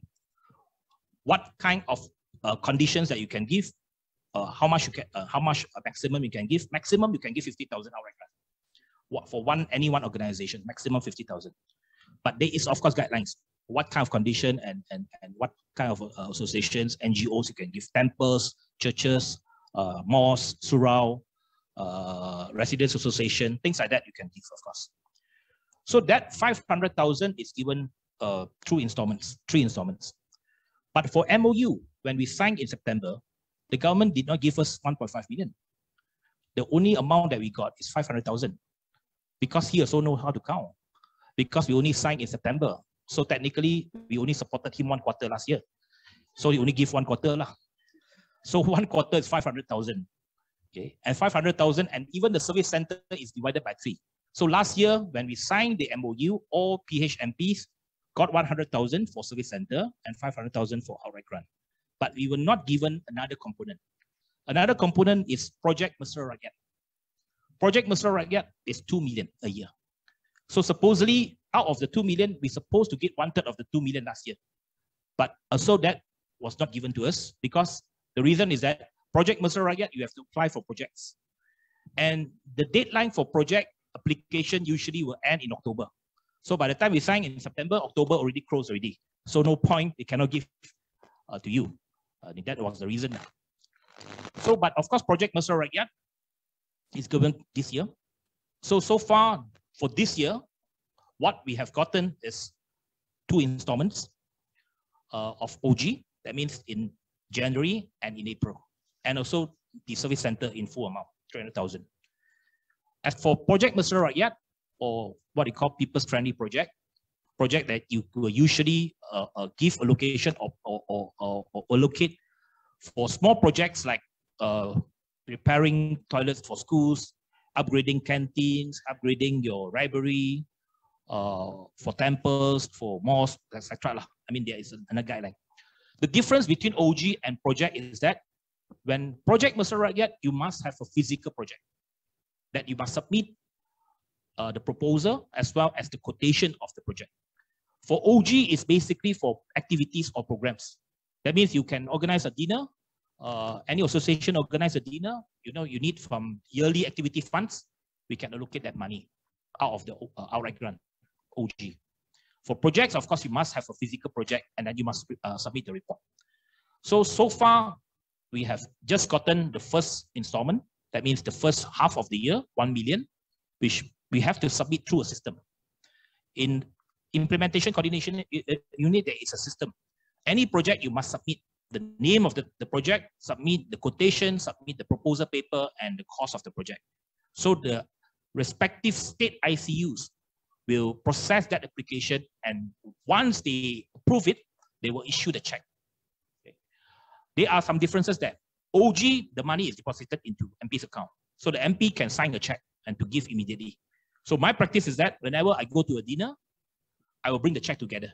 What kind of conditions that you can give, how much maximum you can give. Maximum you can give 50,000 outright grant. What for any one organization, maximum 50,000. But there is of course guidelines. What kind of condition and what kind of associations, NGOs you can give, temples, churches, mosques, surau, residents association, things like that you can give, of course. So that 500,000 is given through installments, 3 installments. But for MOU, when we signed in September, the government did not give us 1.5 million. The only amount that we got is 500,000, because he also knows how to count. Because we only signed in September, so technically we only supported him 1 quarter last year. So he only give 1 quarter lah. So 1 quarter is 500,000. Okay, and 500,000, and even the service center is divided by 3. So last year when we signed the MOU, all PH MPs got 100,000 for service center and 500,000 for outright grant. But we were not given another component. Another component is Project Mesra Rakyat. Project Mesra Rakyat is 2 million a year. So supposedly out of the 2 million, we're supposed to get 1/3 of the 2 million last year. But also that was not given to us, because the reason is that Project Mesra Rakyat, you have to apply for projects. And the deadline for project application usually will end in October. So by the time we sign in September, October already closed already. So no point, they cannot give to you. That was the reason. So, but of course, Project Mesra Rakyat is given this year. So far for this year, what we have gotten is 2 installments of OG. That means in January and in April. And also the service center in full amount, 300,000. As for Project Mesra Rakyat, or what we call People's Friendly Project that you will usually give allocation or allocate for small projects like repairing toilets for schools, upgrading canteens, upgrading your library, for temples, for mosques, etc. I mean, there is another guideline. The difference between OG and project is that when Project Mesra Rakyat, you must have a physical project that you must submit the proposal as well as the quotation of the project. For OG, it's basically for activities or programs. That means you can organize a dinner, any association organize a dinner, you need from yearly activity funds, we can allocate that money out of the outright grant, OG. For projects, of course, you must have a physical project and then you must submit the report. So far, we have just gotten the first installment. That means the first half of the year, 1 million, which we have to submit through a system. In implementation coordination unit, there is a system. Any project, you must submit the name of the project, submit the quotation, submit the proposal paper, and the cost of the project. So the respective state ICUs will process that application, and once they approve it, they will issue the check. Okay. There are some differences there. OG, the money is deposited into MP's account. So the MP can sign a check and to give immediately. So my practice is that whenever I go to a dinner, I will bring the check together.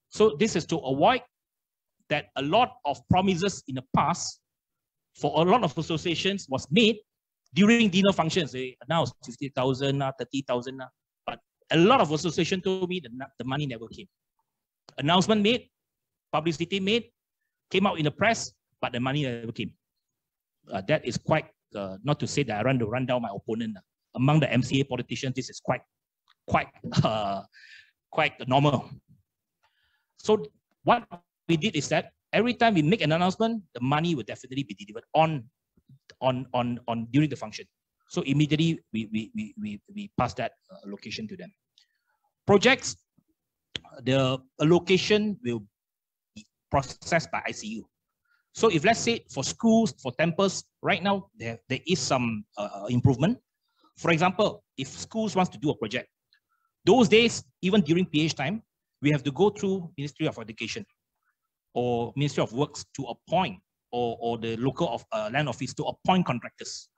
So this is to avoid that a lot of promises in the past for a lot of associations was made during dinner functions. They announced 50,000, 30,000, but a lot of associations told me that the money never came. Announcement made, publicity made, came out in the press, but the money never came. That is quite, not to say that I run down my opponent. Among the MCA politicians, this is quite normal. So what we did is that every time we make an announcement, the money will definitely be delivered on during the function. So immediately we pass that allocation to them. Projects, the allocation will be processed by ICU. So if let's say for schools, for temples, right now there is some improvement. For example, if schools wants to do a project, those days, even during PH time, we have to go through Ministry of Education or Ministry of Works to appoint, or the local land office to appoint contractors.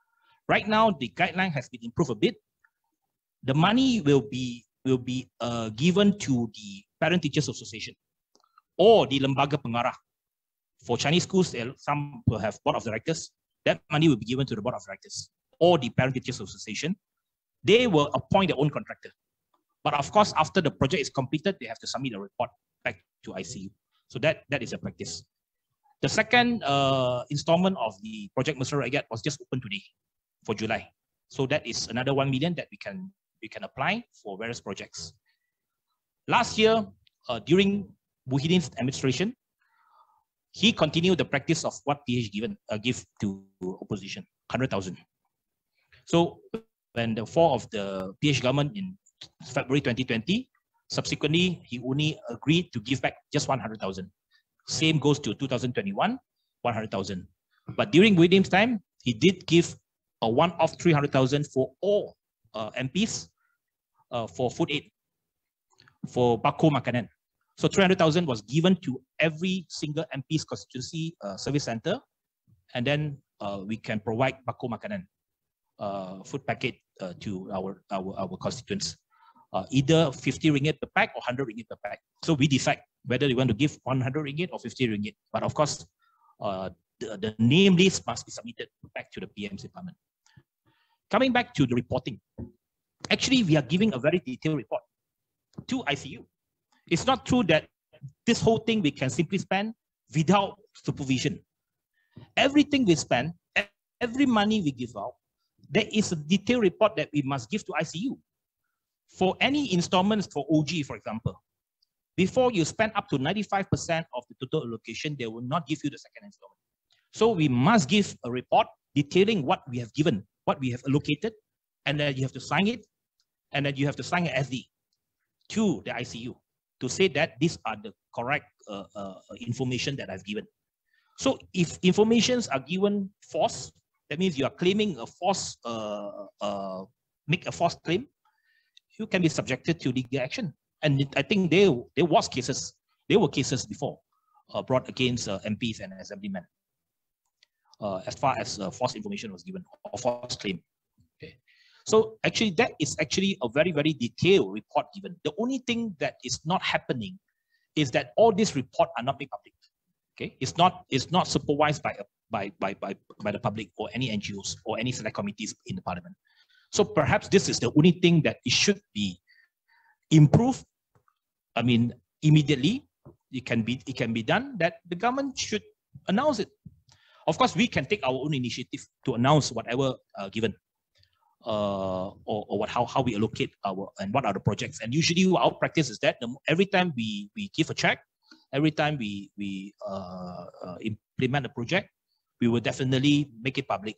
Right now, the guideline has been improved a bit. The money will be given to the Parent Teachers Association or the Lembaga Pengarah. For Chinese schools, some will have Board of Directors. That money will be given to the Board of Directors or the Parent Teachers Association. They will appoint their own contractor. But of course, after the project is completed, they have to submit a report back to ICU. So that is a practice. The second installment of the Project Mesra Rakyat was just opened today for July. So that is another 1 million that we can apply for various projects. Last year, during Muhyiddin's administration, he continued the practice of what PH give to opposition, 100,000. So when the fall of the PH government in February 2020, subsequently, he only agreed to give back just 100,000. Same goes to 2021, 100,000. But during Muhyiddin's time, he did give a one-off 300,000 for all MPs for food aid, for bako makanan. So 300,000 was given to every single MP's constituency service center, and then we can provide bako makanan, food packet to our constituents, either 50 ringgit per pack or 100 ringgit per pack. So we decide whether we want to give 100 ringgit or 50 ringgit. But of course, the name list must be submitted back to the PM's department. Coming back to the reporting, actually we are giving a very detailed report to ICU. It's not true that this whole thing we can simply spend without supervision. Everything we spend, every money we give out, there is a detailed report that we must give to ICU. For any installments for OG, for example, before you spend up to 95% of the total allocation, they will not give you the second installment. So we must give a report detailing what we have given, what we have allocated, and then you have to sign it, and then you have to sign an SD to the ICU to say that these are the correct information that I've given. So if informations are given false, that means you are claiming a false, make a false claim, you can be subjected to legal action. And I think there were cases before brought against MPs and assemblymen as far as false information was given or false claim. Okay. So actually, that is actually a very, very detailed report given. The only thing that is not happening is that all these reports are not made public. Okay, it's not supervised by the public or any NGOs or any select committees in the parliament. So perhaps this is the only thing that it should be improved. I mean, immediately it can be done, that the government should announce it. Of course, we can take our own initiative to announce whatever given, or how we allocate and what are the projects. And usually our practice is that every time we give a check, every time we implement a project, we will definitely make it public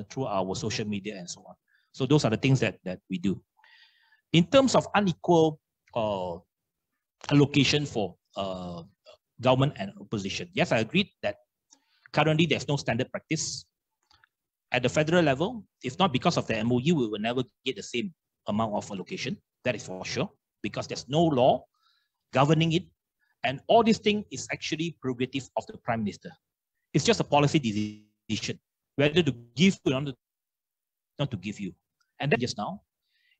through our social media and so on. So those are the things that we do. In terms of unequal allocation for government and opposition, yes, I agree that currently there's no standard practice. At the federal level, if not because of the MOU, we will never get the same amount of allocation. That is for sure, because there's no law governing it. And all this thing is actually prerogative of the Prime Minister. It's just a policy decision, whether to give you or not to give you. And then just now,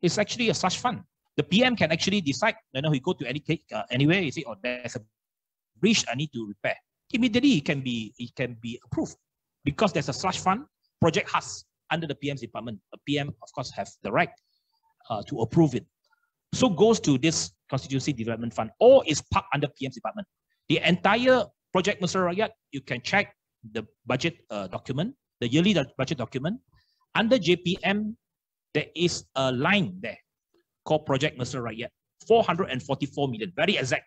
it's actually a slush fund. The PM can actually decide, he go to anywhere, he say, oh, there's a breach I need to repair. Immediately, it can be approved because there's a slush fund. Project has under the PM's department. The PM, of course, have the right to approve it. So goes to this Constituency Development Fund, or is parked under PM's department. The entire Project Mesra Rakyat, you can check the budget document, the yearly budget document. Under JPM, there is a line there called Project Mesra Rakyat, 444 million, very exact.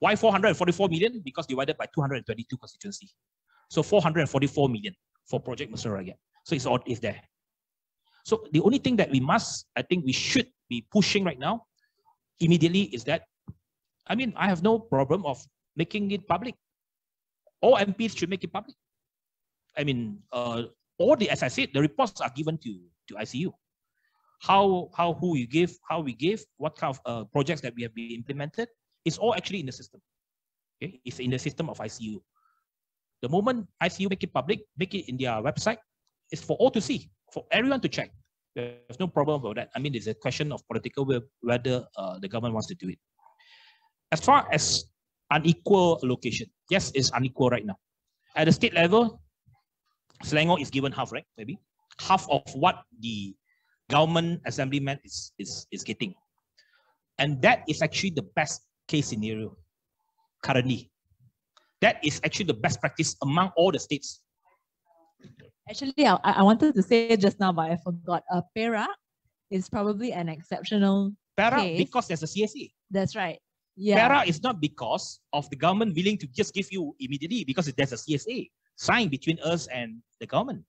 Why 444 million? Because divided by 222 constituency. So 444 million for Project Mesra Rakyat. So it's there. So the only thing that I think we should be pushing right now, immediately, is that, I have no problem of making it public. All MPs should make it public. As I said, the reports are given to ICU. Who we give, how we give, what kind of projects that we have been implemented, it's all actually in the system. Okay, it's in the system of ICU. The moment ICU make it public, make it in their website, it's for all to see, for everyone to check. There's no problem about that. It's a question of political will, whether the government wants to do it. As far as unequal allocation, yes, it's unequal right now. At the state level, Selangor is given half, right? Maybe half of what the government assemblyman is getting. And that is actually the best case scenario currently. That is actually the best practice among all the states. Actually, I wanted to say it just now, but I forgot. Perak is probably an exceptional Perak, case. because there's a CSA. That's right. Yeah. Perak is not because of the government willing to just give you immediately, because there's a CSA signed between us and the government.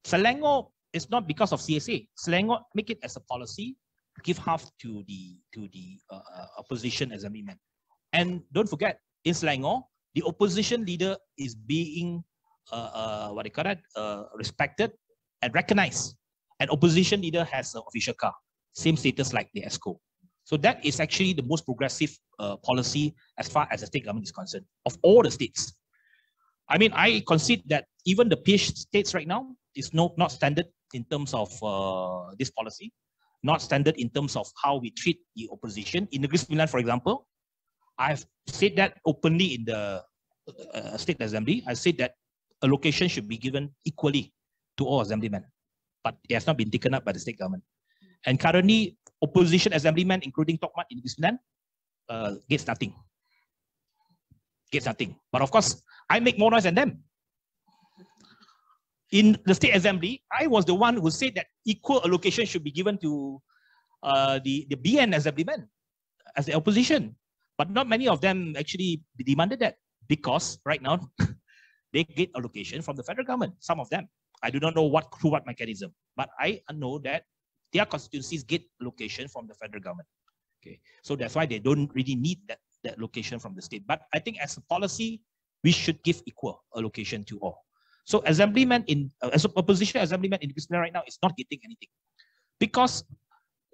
Selangor is not because of CSA. Selangor make it as a policy, give half to the opposition assemblyman. And don't forget, in Selangor, the opposition leader is being respected and recognized. An opposition leader has an official car, same status like the ESCO. So that is actually the most progressive policy as far as the state government is concerned, of all the states. I mean, I concede that even the PH states right now is not standard in terms of this policy, not standard in terms of how we treat the opposition. In Negeri Sembilan, for example, I've said that openly in the State Assembly. I said that allocation should be given equally to all assemblymen, but it has not been taken up by the state government. And currently, opposition assemblymen, including Tokmat in Negeri Sembilan, gets nothing. Gets nothing. But of course, I make more noise than them. In the State Assembly, I was the one who said that equal allocation should be given to the BN assemblymen as the opposition. But not many of them actually demanded that, because right now they get allocation from the federal government. Some of them, I do not know through what mechanism, but I know that their constituencies get allocation from the federal government. Okay, so that's why they don't really need that allocation from the state. But I think as a policy, we should give equal allocation to all. So assemblyman as opposition assemblyman in Discrimination right now is not getting anything, because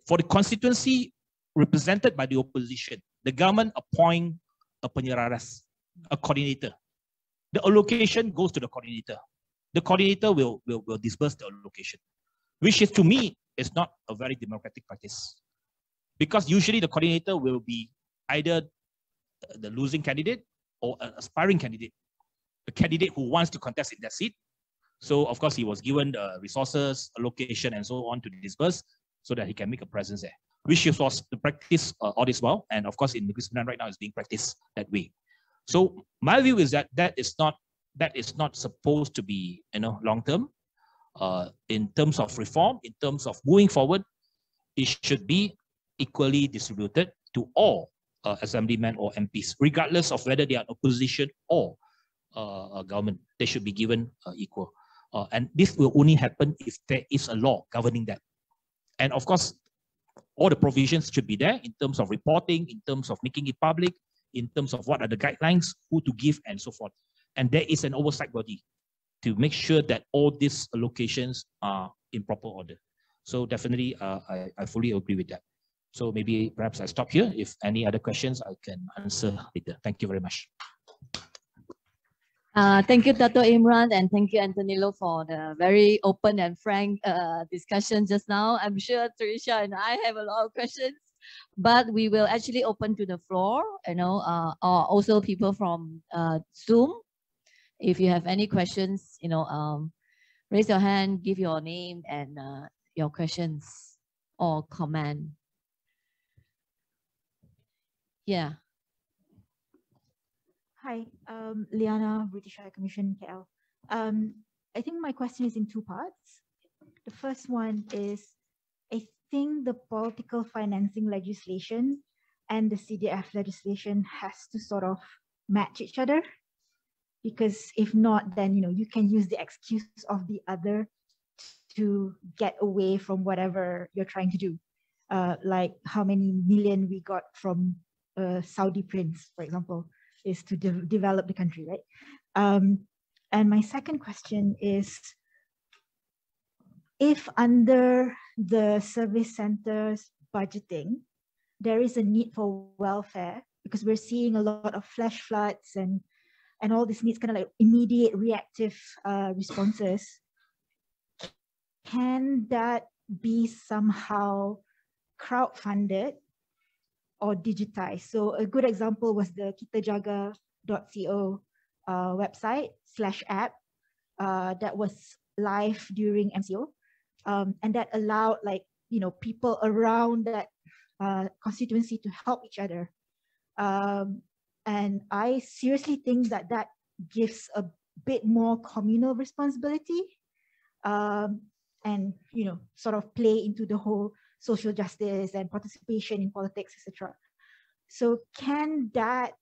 for the constituency represented by the opposition, the government appoint a penyeraras, a coordinator. The allocation goes to the coordinator. The coordinator will disburse the allocation, which is, to me, is not a very democratic practice, because usually the coordinator will be either the losing candidate or an aspiring candidate, a candidate who wants to contest in that seat. So of course he was given the resources, allocation, and so on to disburse so that he can make a presence there, which was the practice all this while. And of course in Negeri Sembilan right now is being practiced that way. So my view is that that is not supposed to be, long term. In terms of reform, in terms of moving forward, it should be equally distributed to all assemblymen or MPs, regardless of whether they are opposition or government. They should be given equal. And this will only happen if there is a law governing that. And of course, all the provisions should be there in terms of reporting, in terms of making it public, in terms of what are the guidelines, who to give, and so forth. And there is an oversight body to make sure that all these allocations are in proper order. So definitely, I fully agree with that. So maybe perhaps I stop here. If any other questions, I can answer later. Thank you very much. Thank you, Dato' Imran, and thank you, Antonello, for the very open and frank discussion just now. I'm sure Trisha and I have a lot of questions, but we will actually open to the floor, or also people from Zoom. If you have any questions, raise your hand, give your name and your questions or comment. Yeah. Hi, Liana, British High Commission, KL. I think my question is in two parts. The first one is, I think the political financing legislation and the CDF legislation has to sort of match each other, because if not, then you can use the excuse of the other to get away from whatever you're trying to do. Like how many million we got from Saudi prince, for example, is to develop the country, right? And my second question is, if under the service centers budgeting, there is a need for welfare, because we're seeing a lot of flash floods and all this needs kind of like immediate reactive responses, can that be somehow crowdfunded or digitized? So a good example was the kitajaga.co website /app that was live during MCO, and that allowed people around that constituency to help each other. And I seriously think that that gives a bit more communal responsibility, and sort of play into the whole social justice and participation in politics, etc. So can that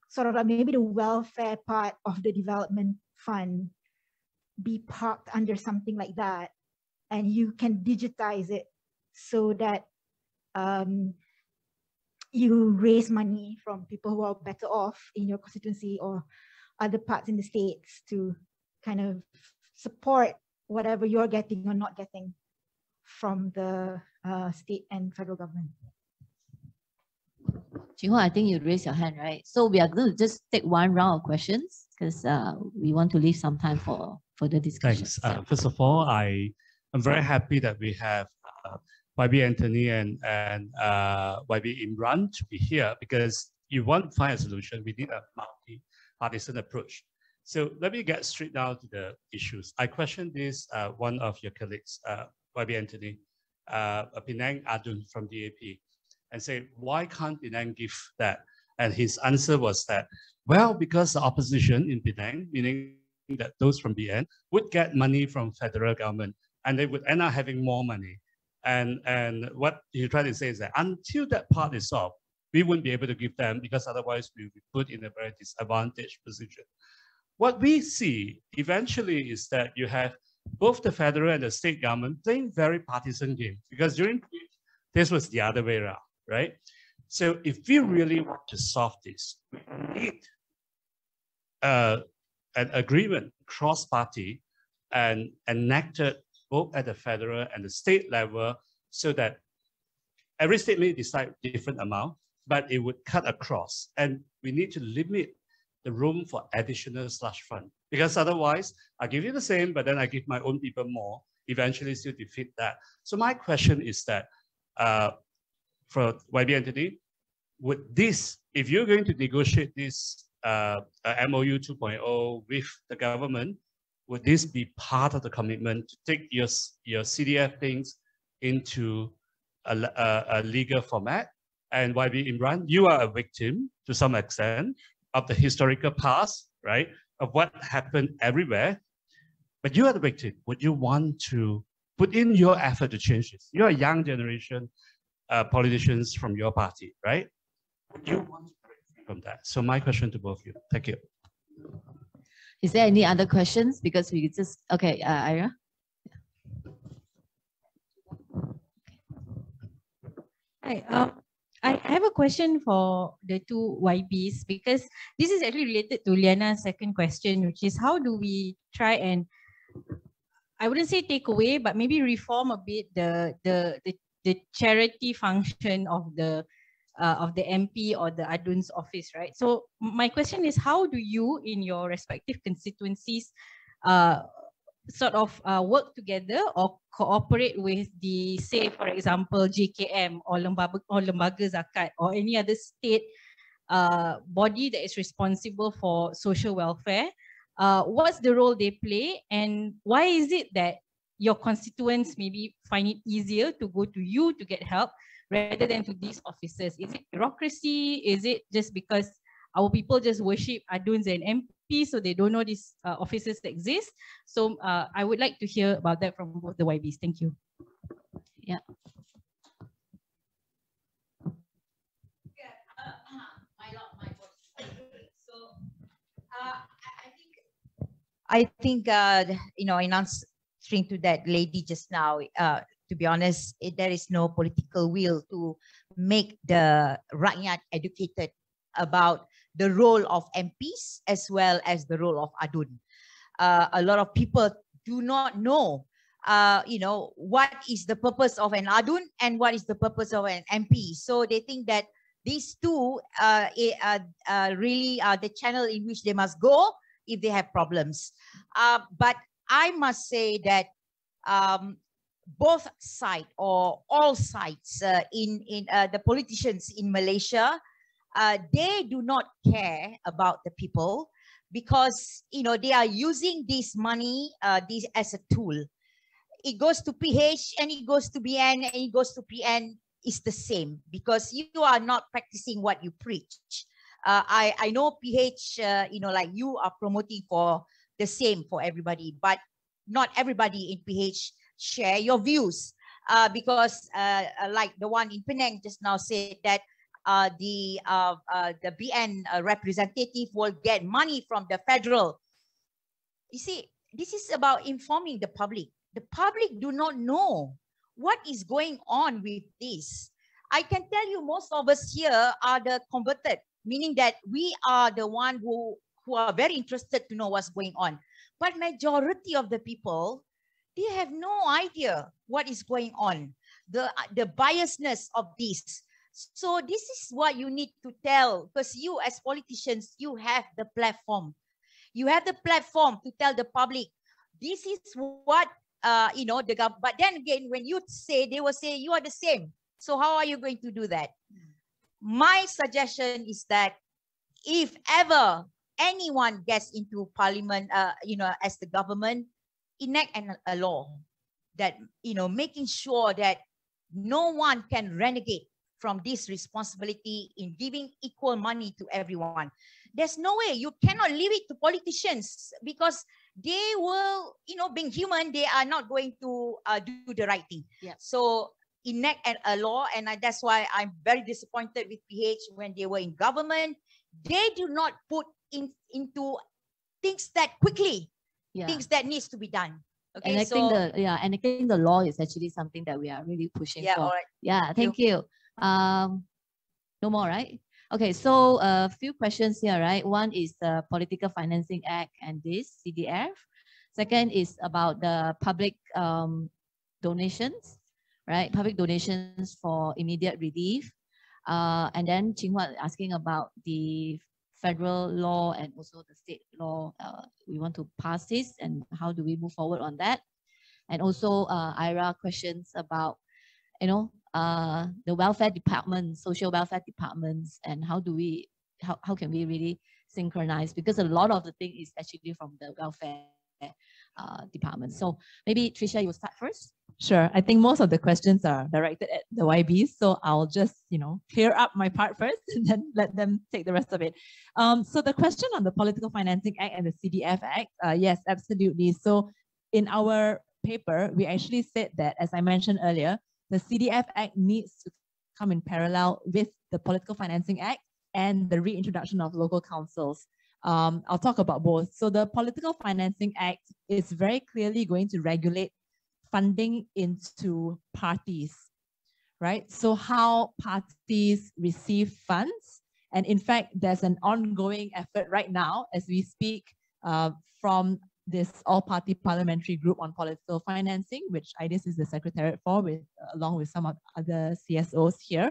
sort of maybe the welfare part of the development fund be parked under something like that, and you can digitize it so that you raise money from people who are better off in your constituency or other parts in the states to kind of support whatever you're getting or not getting from the state and federal government. Jinghua, I think you raised your hand, right? So we are going to just take one round of questions because we want to leave some time for further discussion. Thanks. First of all, I'm very happy that we have YB Anthony and YB Imran to be here, because you want to find a solution, we need a multi-partisan approach. So let me get straight down to the issues. I questioned this, one of your colleagues, YB Anthony, Penang Adun from DAP, and say, why can't Penang give that? And his answer was that, well, because the opposition in Penang, meaning that those from BN, would get money from federal government, and they would end up having more money. And what he tried to say is that until that part is solved, we wouldn't be able to give them, because otherwise we would be put in a very disadvantaged position. What we see eventually is that you have both the federal and the state government playing very partisan games, because during this was the other way around, right? So if we really want to solve this, we need an agreement cross-party and enacted both at the federal and the state level, so that every state may decide different amount, but it would cut across. And we need to limit the room for additional slush fund, because otherwise I give you the same, but then I give my own people more, eventually still defeat that. So my question is that for YB Anthony, would this, if you're going to negotiate this MoU 2.0 with the government, would this be part of the commitment to take your CDF things into a legal format? And YB Imran, you are a victim to some extent of the historical past, right? Of what happened everywhere. But you are the victim. Would you want to put in your effort to change this? You're a young generation politicians from your party, right? Would you want to break from that? So my question to both of you. Thank you. Is there any other questions? Because we just, okay, Ira? Hi, I have a question for the two YBs, because this is actually related to Liana's second question, which is how do we try and, I wouldn't say take away, but maybe reform a bit the charity function of the MP or the ADUN's office, right? So my question is, how do you in your respective constituencies sort of work together or cooperate with the, say, for example, JKM or Lembaga Zakat or any other state body that is responsible for social welfare? What's the role they play, and why is it that your constituents maybe find it easier to go to you to get help rather than to these officers? Is it bureaucracy? Is it just because our people just worship ADUNs and MPs, so they don't know these officers that exist? So I would like to hear about that from both the YBs. Thank you. Yeah. I think in answering to that lady just now, to be honest, there is no political will to make the rakyat educated about the role of MPs as well as the role of ADUN. A lot of people do not know, what is the purpose of an ADUN and what is the purpose of an MP. So they think that these two really are the channel in which they must go if they have problems. But I must say that both sides or all sides in the politicians in Malaysia, they do not care about the people, because they are using this money this as a tool. It goes to PH and it goes to BN and it goes to PN. It's the same, because you are not practicing what you preach. I know PH, like you are promoting for the same for everybody, but not everybody in PH share your views. Because like the one in Penang just now said that the BN representative will get money from the federal. You see, this is about informing the public. The public do not know what is going on with this. I can tell you most of us here are the converted, meaning that we are the one who are very interested to know what's going on. But majority of the people, they have no idea what is going on, the biasness of this. So this is what you need to tell, because you as politicians, you have the platform. You have the platform to tell the public, this is what, the government. But then again, when you say, they will say you are the same. So how are you going to do that? My suggestion is that if ever anyone gets into parliament, as the government, enact a law that, making sure that no one can renegade from this responsibility in giving equal money to everyone. There's no way. You cannot leave it to politicians, because they will, being human, they are not going to do the right thing. Yeah. So enact a law, and that's why I'm very disappointed with PH when they were in government. They do not put into things that quickly, things that needs to be done. Okay, enacting the law is actually something that we are really pushing for. All right. Yeah, thank you. No more, right? Okay, so a few questions here, right? One is the Political Financing Act and this CDF. Second is about the public donations, right? Public donations for immediate relief. And then Chinghua asking about the federal law and also the state law. We want to pass this, and how do we move forward on that? And also Ira questions about, the welfare department, social welfare departments, and how do we, how can we really synchronize? Because a lot of the thing is actually from the welfare department. So maybe Tricia, you will start first. Sure. I think most of the questions are directed at the YBs, so I'll just, clear up my part first and then let them take the rest of it. So the question on the Political Financing Act and the CDF Act, yes, absolutely. So in our paper, we actually said that, as I mentioned earlier, the CDF Act needs to come in parallel with the Political Financing Act and the reintroduction of local councils. I'll talk about both. So the Political Financing Act is very clearly going to regulate funding into parties, right? So how parties receive funds. And in fact, there's an ongoing effort right now as we speak from this all-party parliamentary group on political financing, which IDIS is the secretariat for, along with some other CSOs here,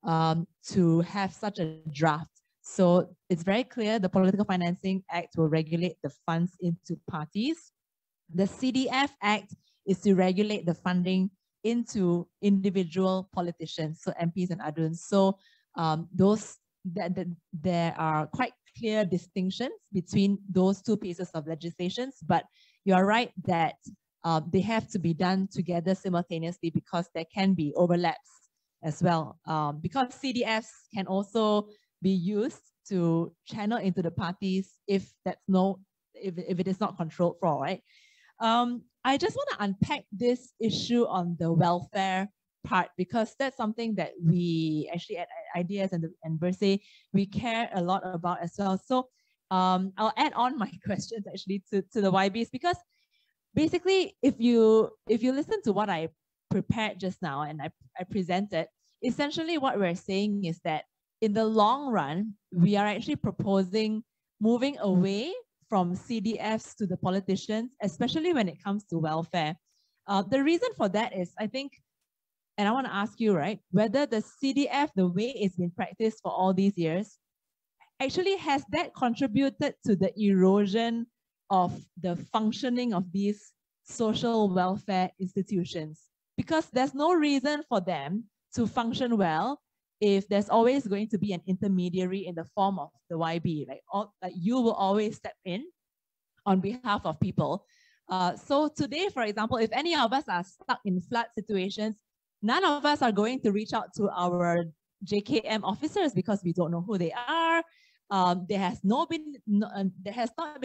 to have such a draft. So it's very clear the Political Financing Act will regulate the funds into parties. The CDF Act is to regulate the funding into individual politicians, so MPs and aduns. So there are quite clear distinctions between those two pieces of legislations, but you are right that they have to be done together simultaneously, because there can be overlaps as well. Because CDFs can also be used to channel into the parties if it is not controlled for, right? I just want to unpack this issue on the welfare part, because that's something that we actually at IDS and Verse, we care a lot about as well. So I'll add on my questions actually to the YBs, because basically if you listen to what I prepared just now and I presented, essentially what we're saying is that in the long run, we are actually proposing moving away from CDFs to the politicians, especially when it comes to welfare. The reason for that is, I think, and I want to ask you, right, whether the CDF, the way it's been practiced for all these years, actually has that contributed to the erosion of the functioning of these social welfare institutions? Because there's no reason for them to function well if there's always going to be an intermediary in the form of the YB, like you will always step in on behalf of people. So today, for example, if any of us are stuck in flood situations, none of us are going to reach out to our JKM officers because we don't know who they are. there has not been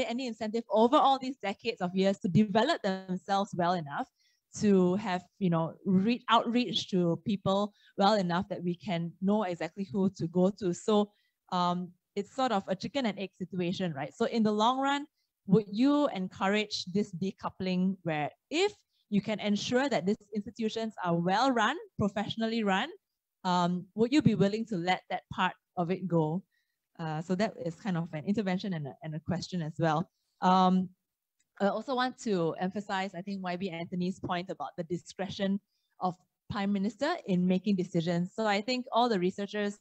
any incentive over all these decades of years to develop themselves well enough to have, you know, outreach to people well enough that we can know exactly who to go to. So it's sort of a chicken and egg situation, right? So in the long run, would you encourage this decoupling where if you can ensure that these institutions are well run, professionally run, would you be willing to let that part of it go? So that is kind of an intervention and a question as well. I also want to emphasize, I think, YB Anthony's point about the discretion of Prime Minister in making decisions. So I think all the researchers,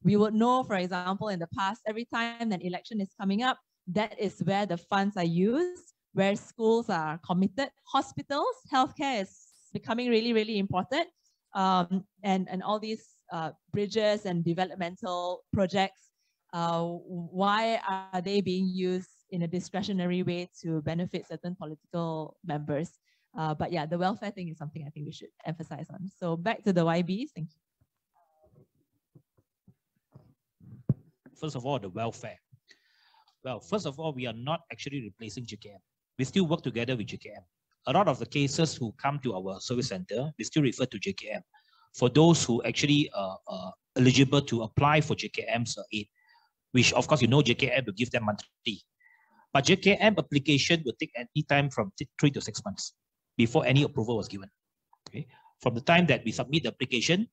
we would know, for example, in the past, every time an election is coming up, that is where the funds are used, where schools are committed, hospitals, healthcare is becoming really, really important. And all these bridges and developmental projects, why are they being used in a discretionary way to benefit certain political members? But yeah, the welfare thing is something I think we should emphasize on. So back to the YBs, thank you. First of all, the welfare. Well, first of all, we are not actually replacing JKM. We still work together with JKM. A lot of the cases who come to our service center, we still refer to JKM. For those who actually are eligible to apply for JKM's aid, which of course you know JKM will give them monthly. But JKM application will take any time from 3 to 6 months before any approval was given. Okay? From the time that we submit the application,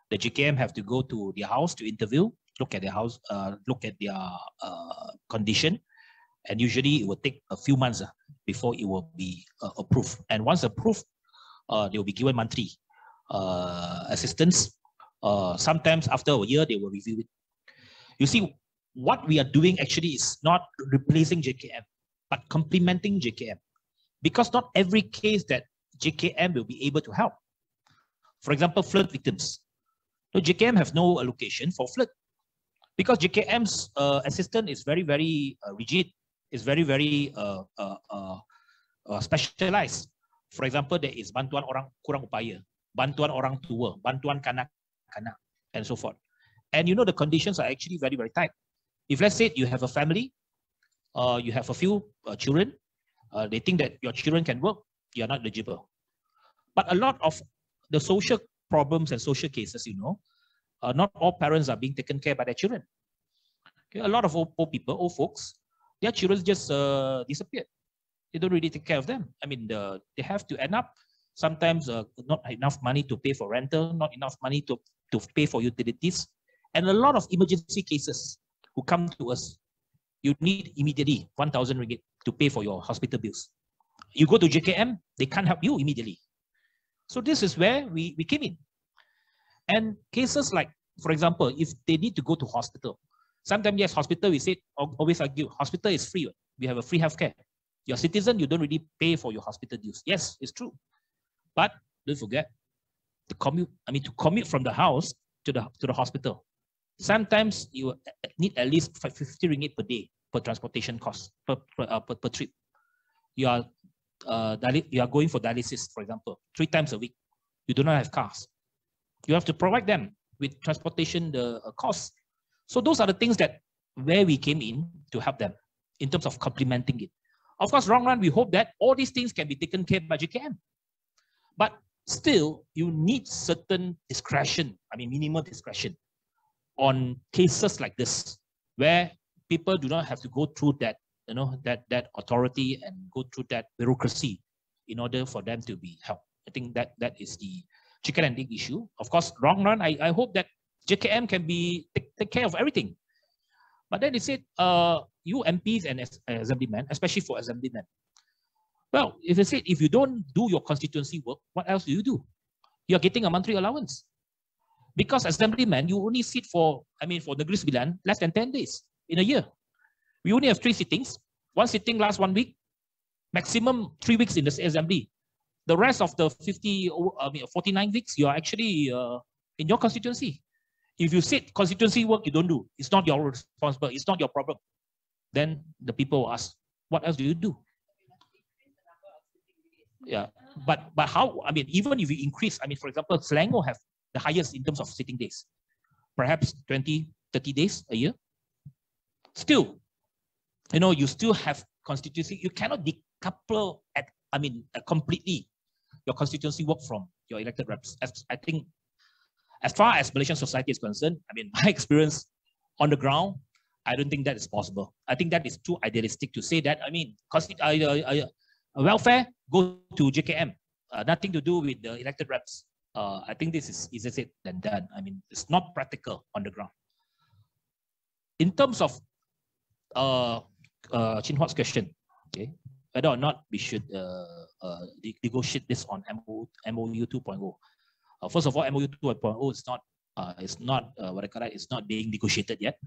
the JKM have to go to their house to interview, look at their house, look at their condition, and usually it will take a few months before it will be approved. And once approved, they will be given monthly assistance. Sometimes after a year, they will review it. You see, what we are doing actually is not replacing JKM, but complementing JKM. Because not every case that JKM will be able to help. For example, flood victims. So JKM have no allocation for flood. Because JKM's assistance is very, very rigid, is very, very specialized. For example, there is bantuan orang kurang upaya, bantuan orang tua, bantuan kanak-kanak, and so forth. And you know the conditions are actually very, very tight. If let's say you have a family, you have a few children, they think that your children can work, you are not eligible. But a lot of the social problems and social cases, you know, not all parents are being taken care by their children. Okay, a lot of old people, old folks, their children just disappeared. They don't really take care of them. I mean, they have to end up sometimes not enough money to pay for rental, not enough money to pay for utilities. And a lot of emergency cases who come to us, you need immediately 1,000 ringgit to pay for your hospital bills. You go to JKM, they can't help you immediately. So this is where we came in. And cases like, for example, if they need to go to hospital, sometimes, yes, hospital, we say, always argue, hospital is free. We have a free healthcare. You're a citizen, you don't really pay for your hospital dues. Yes, it's true. But don't forget, to commute from the house to the hospital. Sometimes you need at least 50 ringgit per day per transportation cost, per trip. You are going for dialysis, for example, 3 times a week. You do not have cars. You have to provide them with transportation costs. So those are the things that where we came in to help them in terms of complementing it. Of course, long run, we hope that all these things can be taken care by JKM. But still, you need certain discretion, minimal discretion on cases like this, where people do not have to go through that, that authority and go through that bureaucracy in order for them to be helped. I think that is the chicken and egg issue. Of course, long run, I hope that JKM can take care of everything. But then they said, you MPs and assemblymen, especially for assemblymen, well, if they said, if you don't do your constituency work, what else do you do? You're getting a monthly allowance. Because assemblymen, you only sit for Negeri Sembilan, less than 10 days in a year. We only have 3 sittings. 1 sitting lasts 1 week, maximum 3 weeks in the assembly. The rest of the 49 weeks, you are actually in your constituency. If you sit constituency work, you don't do. It's not your responsibility. It's not your problem. Then the people will ask, what else do you do? Yeah, but how? Even if you increase, for example, Selangor have the highest in terms of sitting days, perhaps 20, 30 days a year. still, you know, you still have constituency. You cannot decouple completely your constituency work from your elected reps. I think, as far as Malaysian society is concerned, I mean, my experience on the ground, I don't think that is possible. I think that is too idealistic to say that. I mean, welfare go to JKM, nothing to do with the elected reps. I think this is easier said than done. I mean, it's not practical on the ground. In terms of Chin Huat's question, okay, whether or not we should negotiate this on MoU 2.0. First of all, MoU 2.0 is not what I call it, it's not being negotiated yet.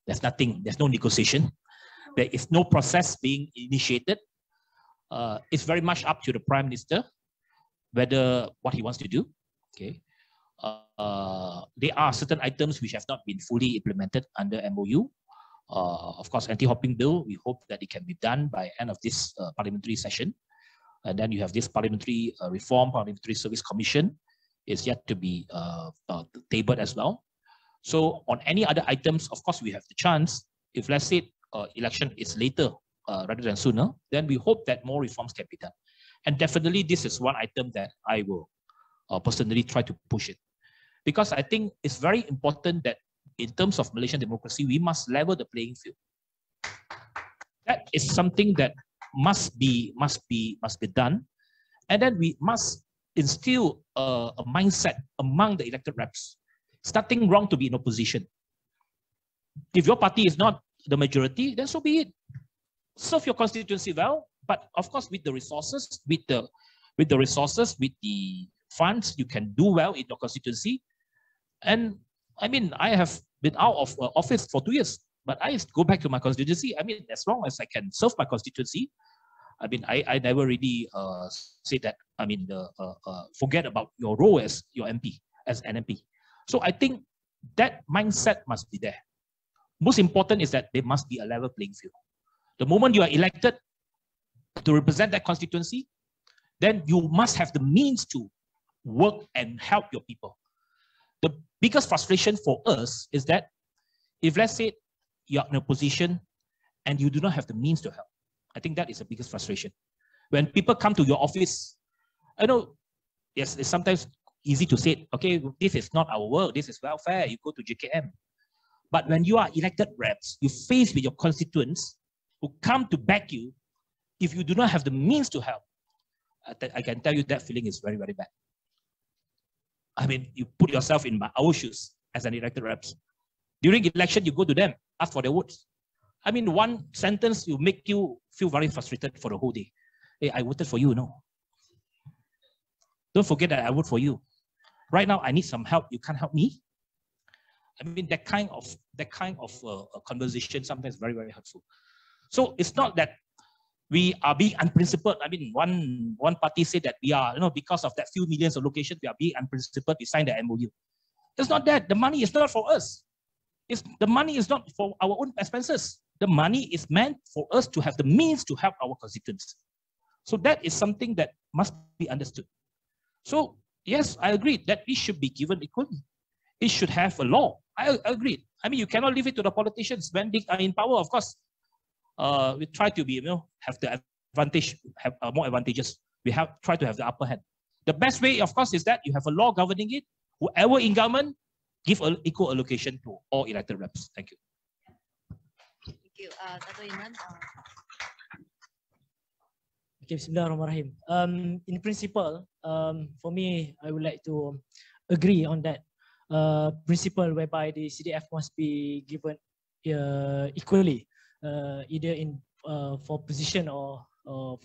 There's nothing, there's no negotiation. There is no process being initiated. It's very much up to the Prime Minister whether what he wants to do. Okay. There are certain items which have not been fully implemented under MoU. Of course, anti-hopping bill, we hope that it can be done by end of this parliamentary session. And then you have this parliamentary reform, Parliamentary Service Commission is yet to be tabled as well. So on any other items, of course, we have the chance, if let's say election is later rather than sooner, then we hope that more reforms can be done. And definitely this is one item that I will personally try to push it. Because I think it's very important that in terms of Malaysian democracy, we must level the playing field. That is something that must be done. And then we must instill a mindset among the elected reps. It's nothing wrong to be in opposition. If your party is not the majority, then so be it. Serve your constituency well, but of course with the resources, with the funds, you can do well in your constituency. And I mean, I have been out of office for 2 years, but I go back to my constituency. I mean, as long as I can serve my constituency, I mean, I never really say that, I mean, forget about your role as your MP, as an MP. So I think that mindset must be there. Most important is that there must be a level playing field. The moment you are elected to represent that constituency, then you must have the means to work and help your people. The biggest frustration for us is that if let's say you're in a position and you do not have the means to help, I think that is the biggest frustration. When people come to your office, I know, yes, it's sometimes easy to say, okay, this is not our work, this is welfare, you go to JKM. But when you are elected reps, you face with your constituents who come to back you, if you do not have the means to help, I can tell you that feeling is very, very bad. I mean, you put yourself in our shoes as an elected reps. During election, you go to them, ask for their votes. I mean, one sentence will make you feel very frustrated for the whole day. Hey, I voted for you, no. Don't forget that I vote for you. Right now, I need some help. You can't help me. I mean, that kind of conversation sometimes very, very hurtful. So it's not that we are being unprincipled. I mean, one party said that we are, because of that few millions of locations, we are being unprincipled. We signed the MoU. It's not that. The money is not for us. The money is not for our own expenses. The money is meant for us to have the means to help our constituents. So that is something that must be understood. So yes, I agree that it should be given equally. It should have a law. I agree. I mean, you cannot leave it to the politicians when they are in power. Of course, we try to be, have the advantage, have more advantages. We have try to have the upper hand. The best way, of course, is that you have a law governing it. Whoever in government, give an equal allocation to all elected reps. Thank you. Thank you, Dato' Imran. Okay, Bismillahirrahmanirrahim. In principle, for me, I would like to agree on that principle whereby the CDF must be given equally, either in for position or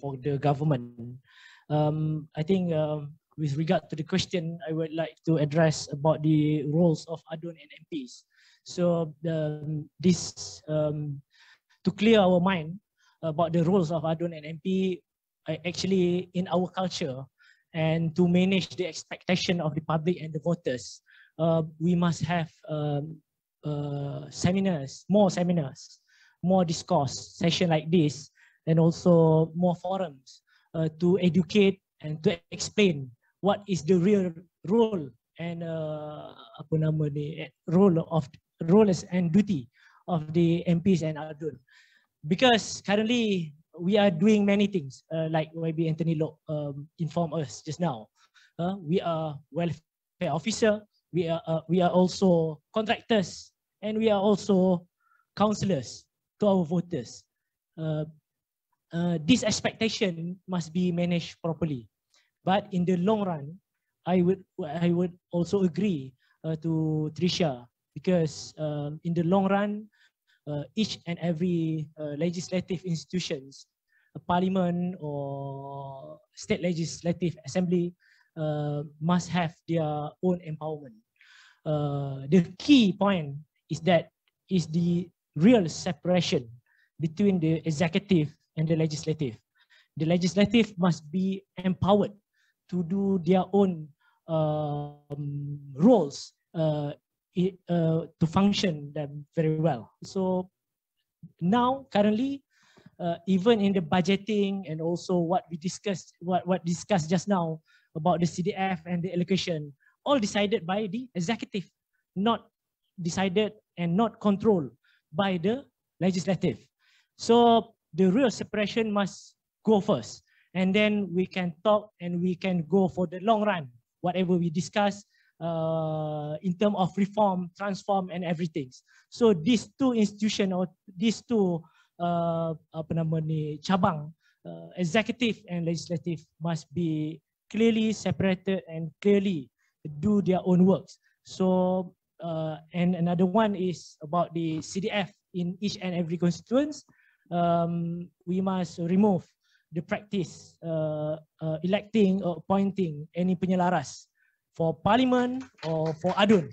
for the government. I think with regard to the question, I would like to address about the roles of ADUN and MPs. So this to clear our mind about the roles of ADUN and MP, actually in our culture, and to manage the expectation of the public and the voters, we must have seminars, more discourse session like this, and also more forums to educate and to explain what is the real role and role and duty of the MPs and Adun. Because currently we are doing many things, like YB Anthony Loh informed us just now. We are welfare officer, we are also contractors, and we are also counselors to our voters. This expectation must be managed properly. But in the long run, I would also agree to Tricia, because in the long run, each and every legislative institutions, a parliament or state legislative assembly, must have their own empowerment. The key point is that is the real separation between the executive and the legislative. The legislative must be empowered to do their own roles to function them very well. So now currently, even in the budgeting and also what we discussed, what discussed just now about the CDF and the allocation, all decided by the executive, not decided and not controlled by the legislative. So the real separation must go first, and then we can talk and we can go for the long run, whatever we discuss in terms of reform, transform, and everything. So these two institutions or these two cabang, executive and legislative, must be clearly separated and clearly do their own works. So and another one is about the CDF in each and every constituents. We must remove the practice electing or appointing any penyelaras for parliament or for adun,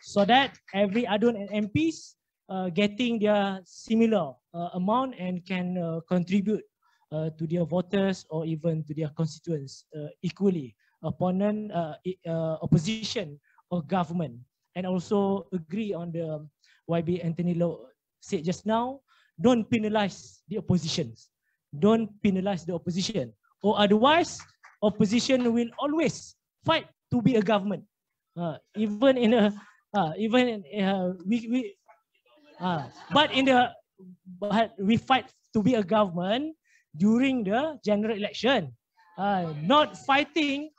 so that every adun and MPs getting their similar amount and can contribute to their voters or even to their constituents equally, opponent, opposition or government. And also agree on the YB Anthony Loh said just now, don't penalize the oppositions. Don't penalize the opposition, or otherwise opposition will always fight to be a government. Even in a but we fight to be a government during the general election, not fighting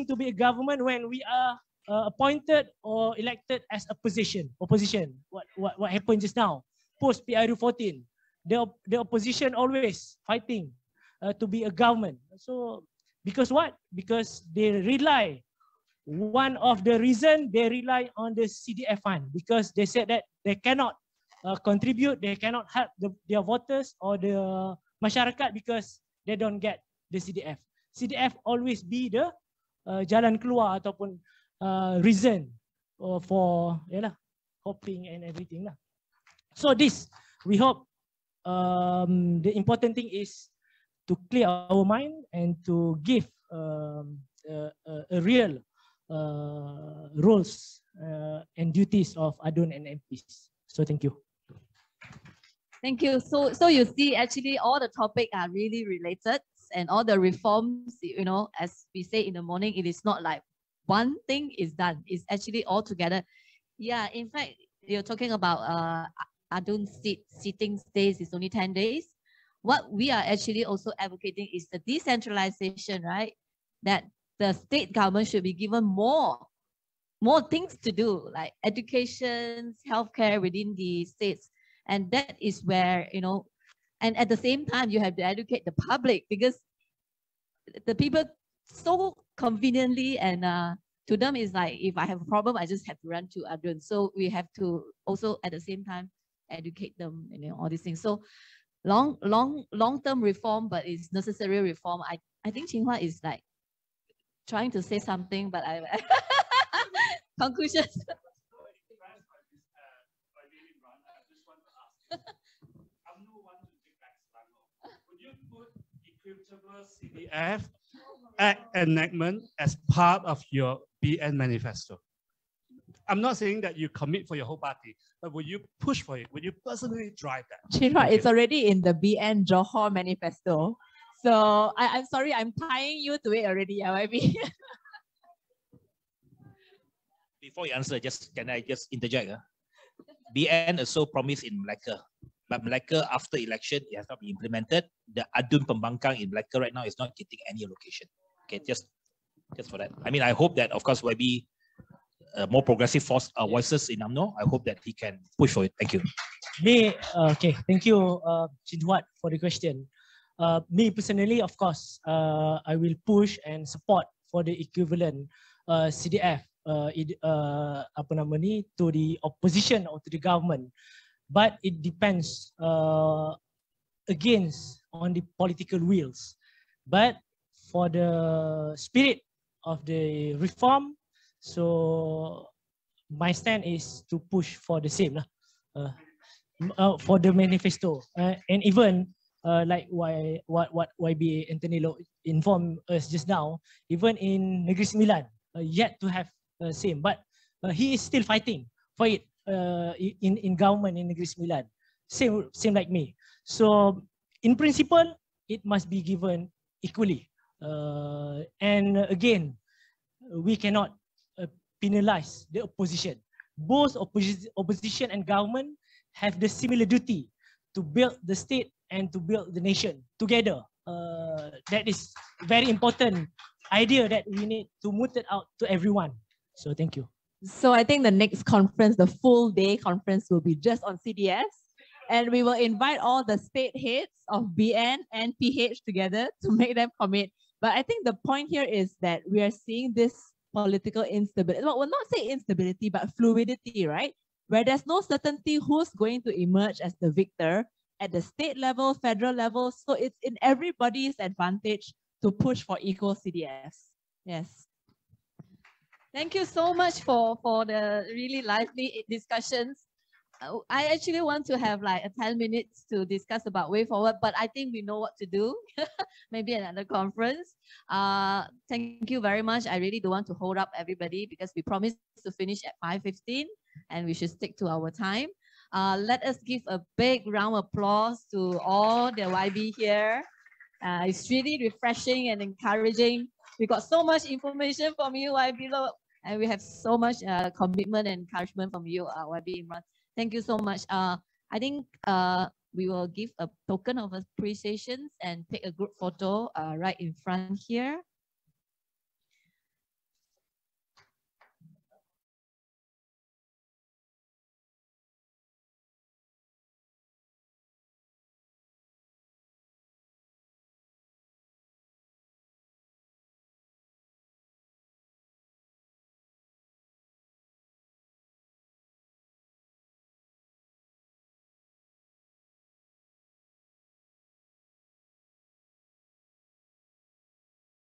to be a government when we are appointed or elected as opposition. What happened just now post PRU 14, the opposition always fighting to be a government. So because what? Because they rely, one of the reason they rely on the CDF fund, because they said that they cannot contribute, they cannot help their voters or the masyarakat because they don't get the CDF. CDF always be the jalan keluar ataupun reason for hoping and everything lah. So this, we hope the important thing is to clear our mind and to give a real roles and duties of adun and MPs. So thank you. Thank you. So you see, actually all the topics are really related, and all the reforms, as we say in the morning, it is not like one thing is done. It's actually all together. Yeah, in fact, you're talking about adun sitting days is only 10 days. What we are actually also advocating is the decentralization, right? That the state government should be given more things to do, like education, healthcare within the states. And that is where, and at the same time, you have to educate the public, because the people so conveniently, and to them is like, if I have a problem, I just have to run to adun. So we have to also at the same time educate them, all these things. So long-term reform, but it's necessary reform. I think Qinghua is like trying to say something, but I conclusions. Would you put Equitable CDF enactment as part of your BN manifesto? I'm not saying that you commit for your whole party, but would you push for it? Would you personally drive that? Chinhua, it's already in the BN Johor manifesto. So I'm sorry, I'm tying you to it already, YB. Before you answer, can I just interject? BN is so promised in Malacca, but Malacca after election it has not been implemented. The adun pembangkang in Malacca right now is not getting any allocation. Okay, just for that. I mean, I hope that of course YB more progressive voices in UMNO. I hope that he can push for it. Thank you. Me, okay, thank you, Chinhuat, for the question. Me personally, of course, I will push and support for the equivalent CDF apa nama ni, to the opposition or to the government, but it depends against on the political wills. But for the spirit of the reform, so my stand is to push for the same for the manifesto, and even like what YB Anthony Lo informed us just now, even in Negeri Sembilan, yet to have same, but he is still fighting for it in government in Negeri Sembilan, same like me. So in principle, it must be given equally, and again, we cannot penalize the opposition. Both opposition and government have the similar duty to build the state and to build the nation together. That is very important idea that we need to move it out to everyone. So thank you. So I think the next conference, the full day conference, will be just on CDS, and we will invite all the state heads of BN and PH together to make them commit. But I think the point here is that we are seeing this political instability. Well, we'll not say instability, but fluidity, right? Where there's no certainty who's going to emerge as the victor at the state level, federal level. So it's in everybody's advantage to push for equal CDFs. Yes. Thank you so much for the really lively discussions. I actually want to have like 10 minutes to discuss about way forward, but I think we know what to do. Maybe another conference. Thank you very much. I really don't want to hold up everybody because we promised to finish at 5:15 and we should stick to our time. Let us give a big round of applause to all the YB here. It's really refreshing and encouraging. We got so much information from you, YB, and we have so much commitment and encouragement from you, YB Imran. Thank you so much. I think we will give a token of appreciation and take a group photo right in front here.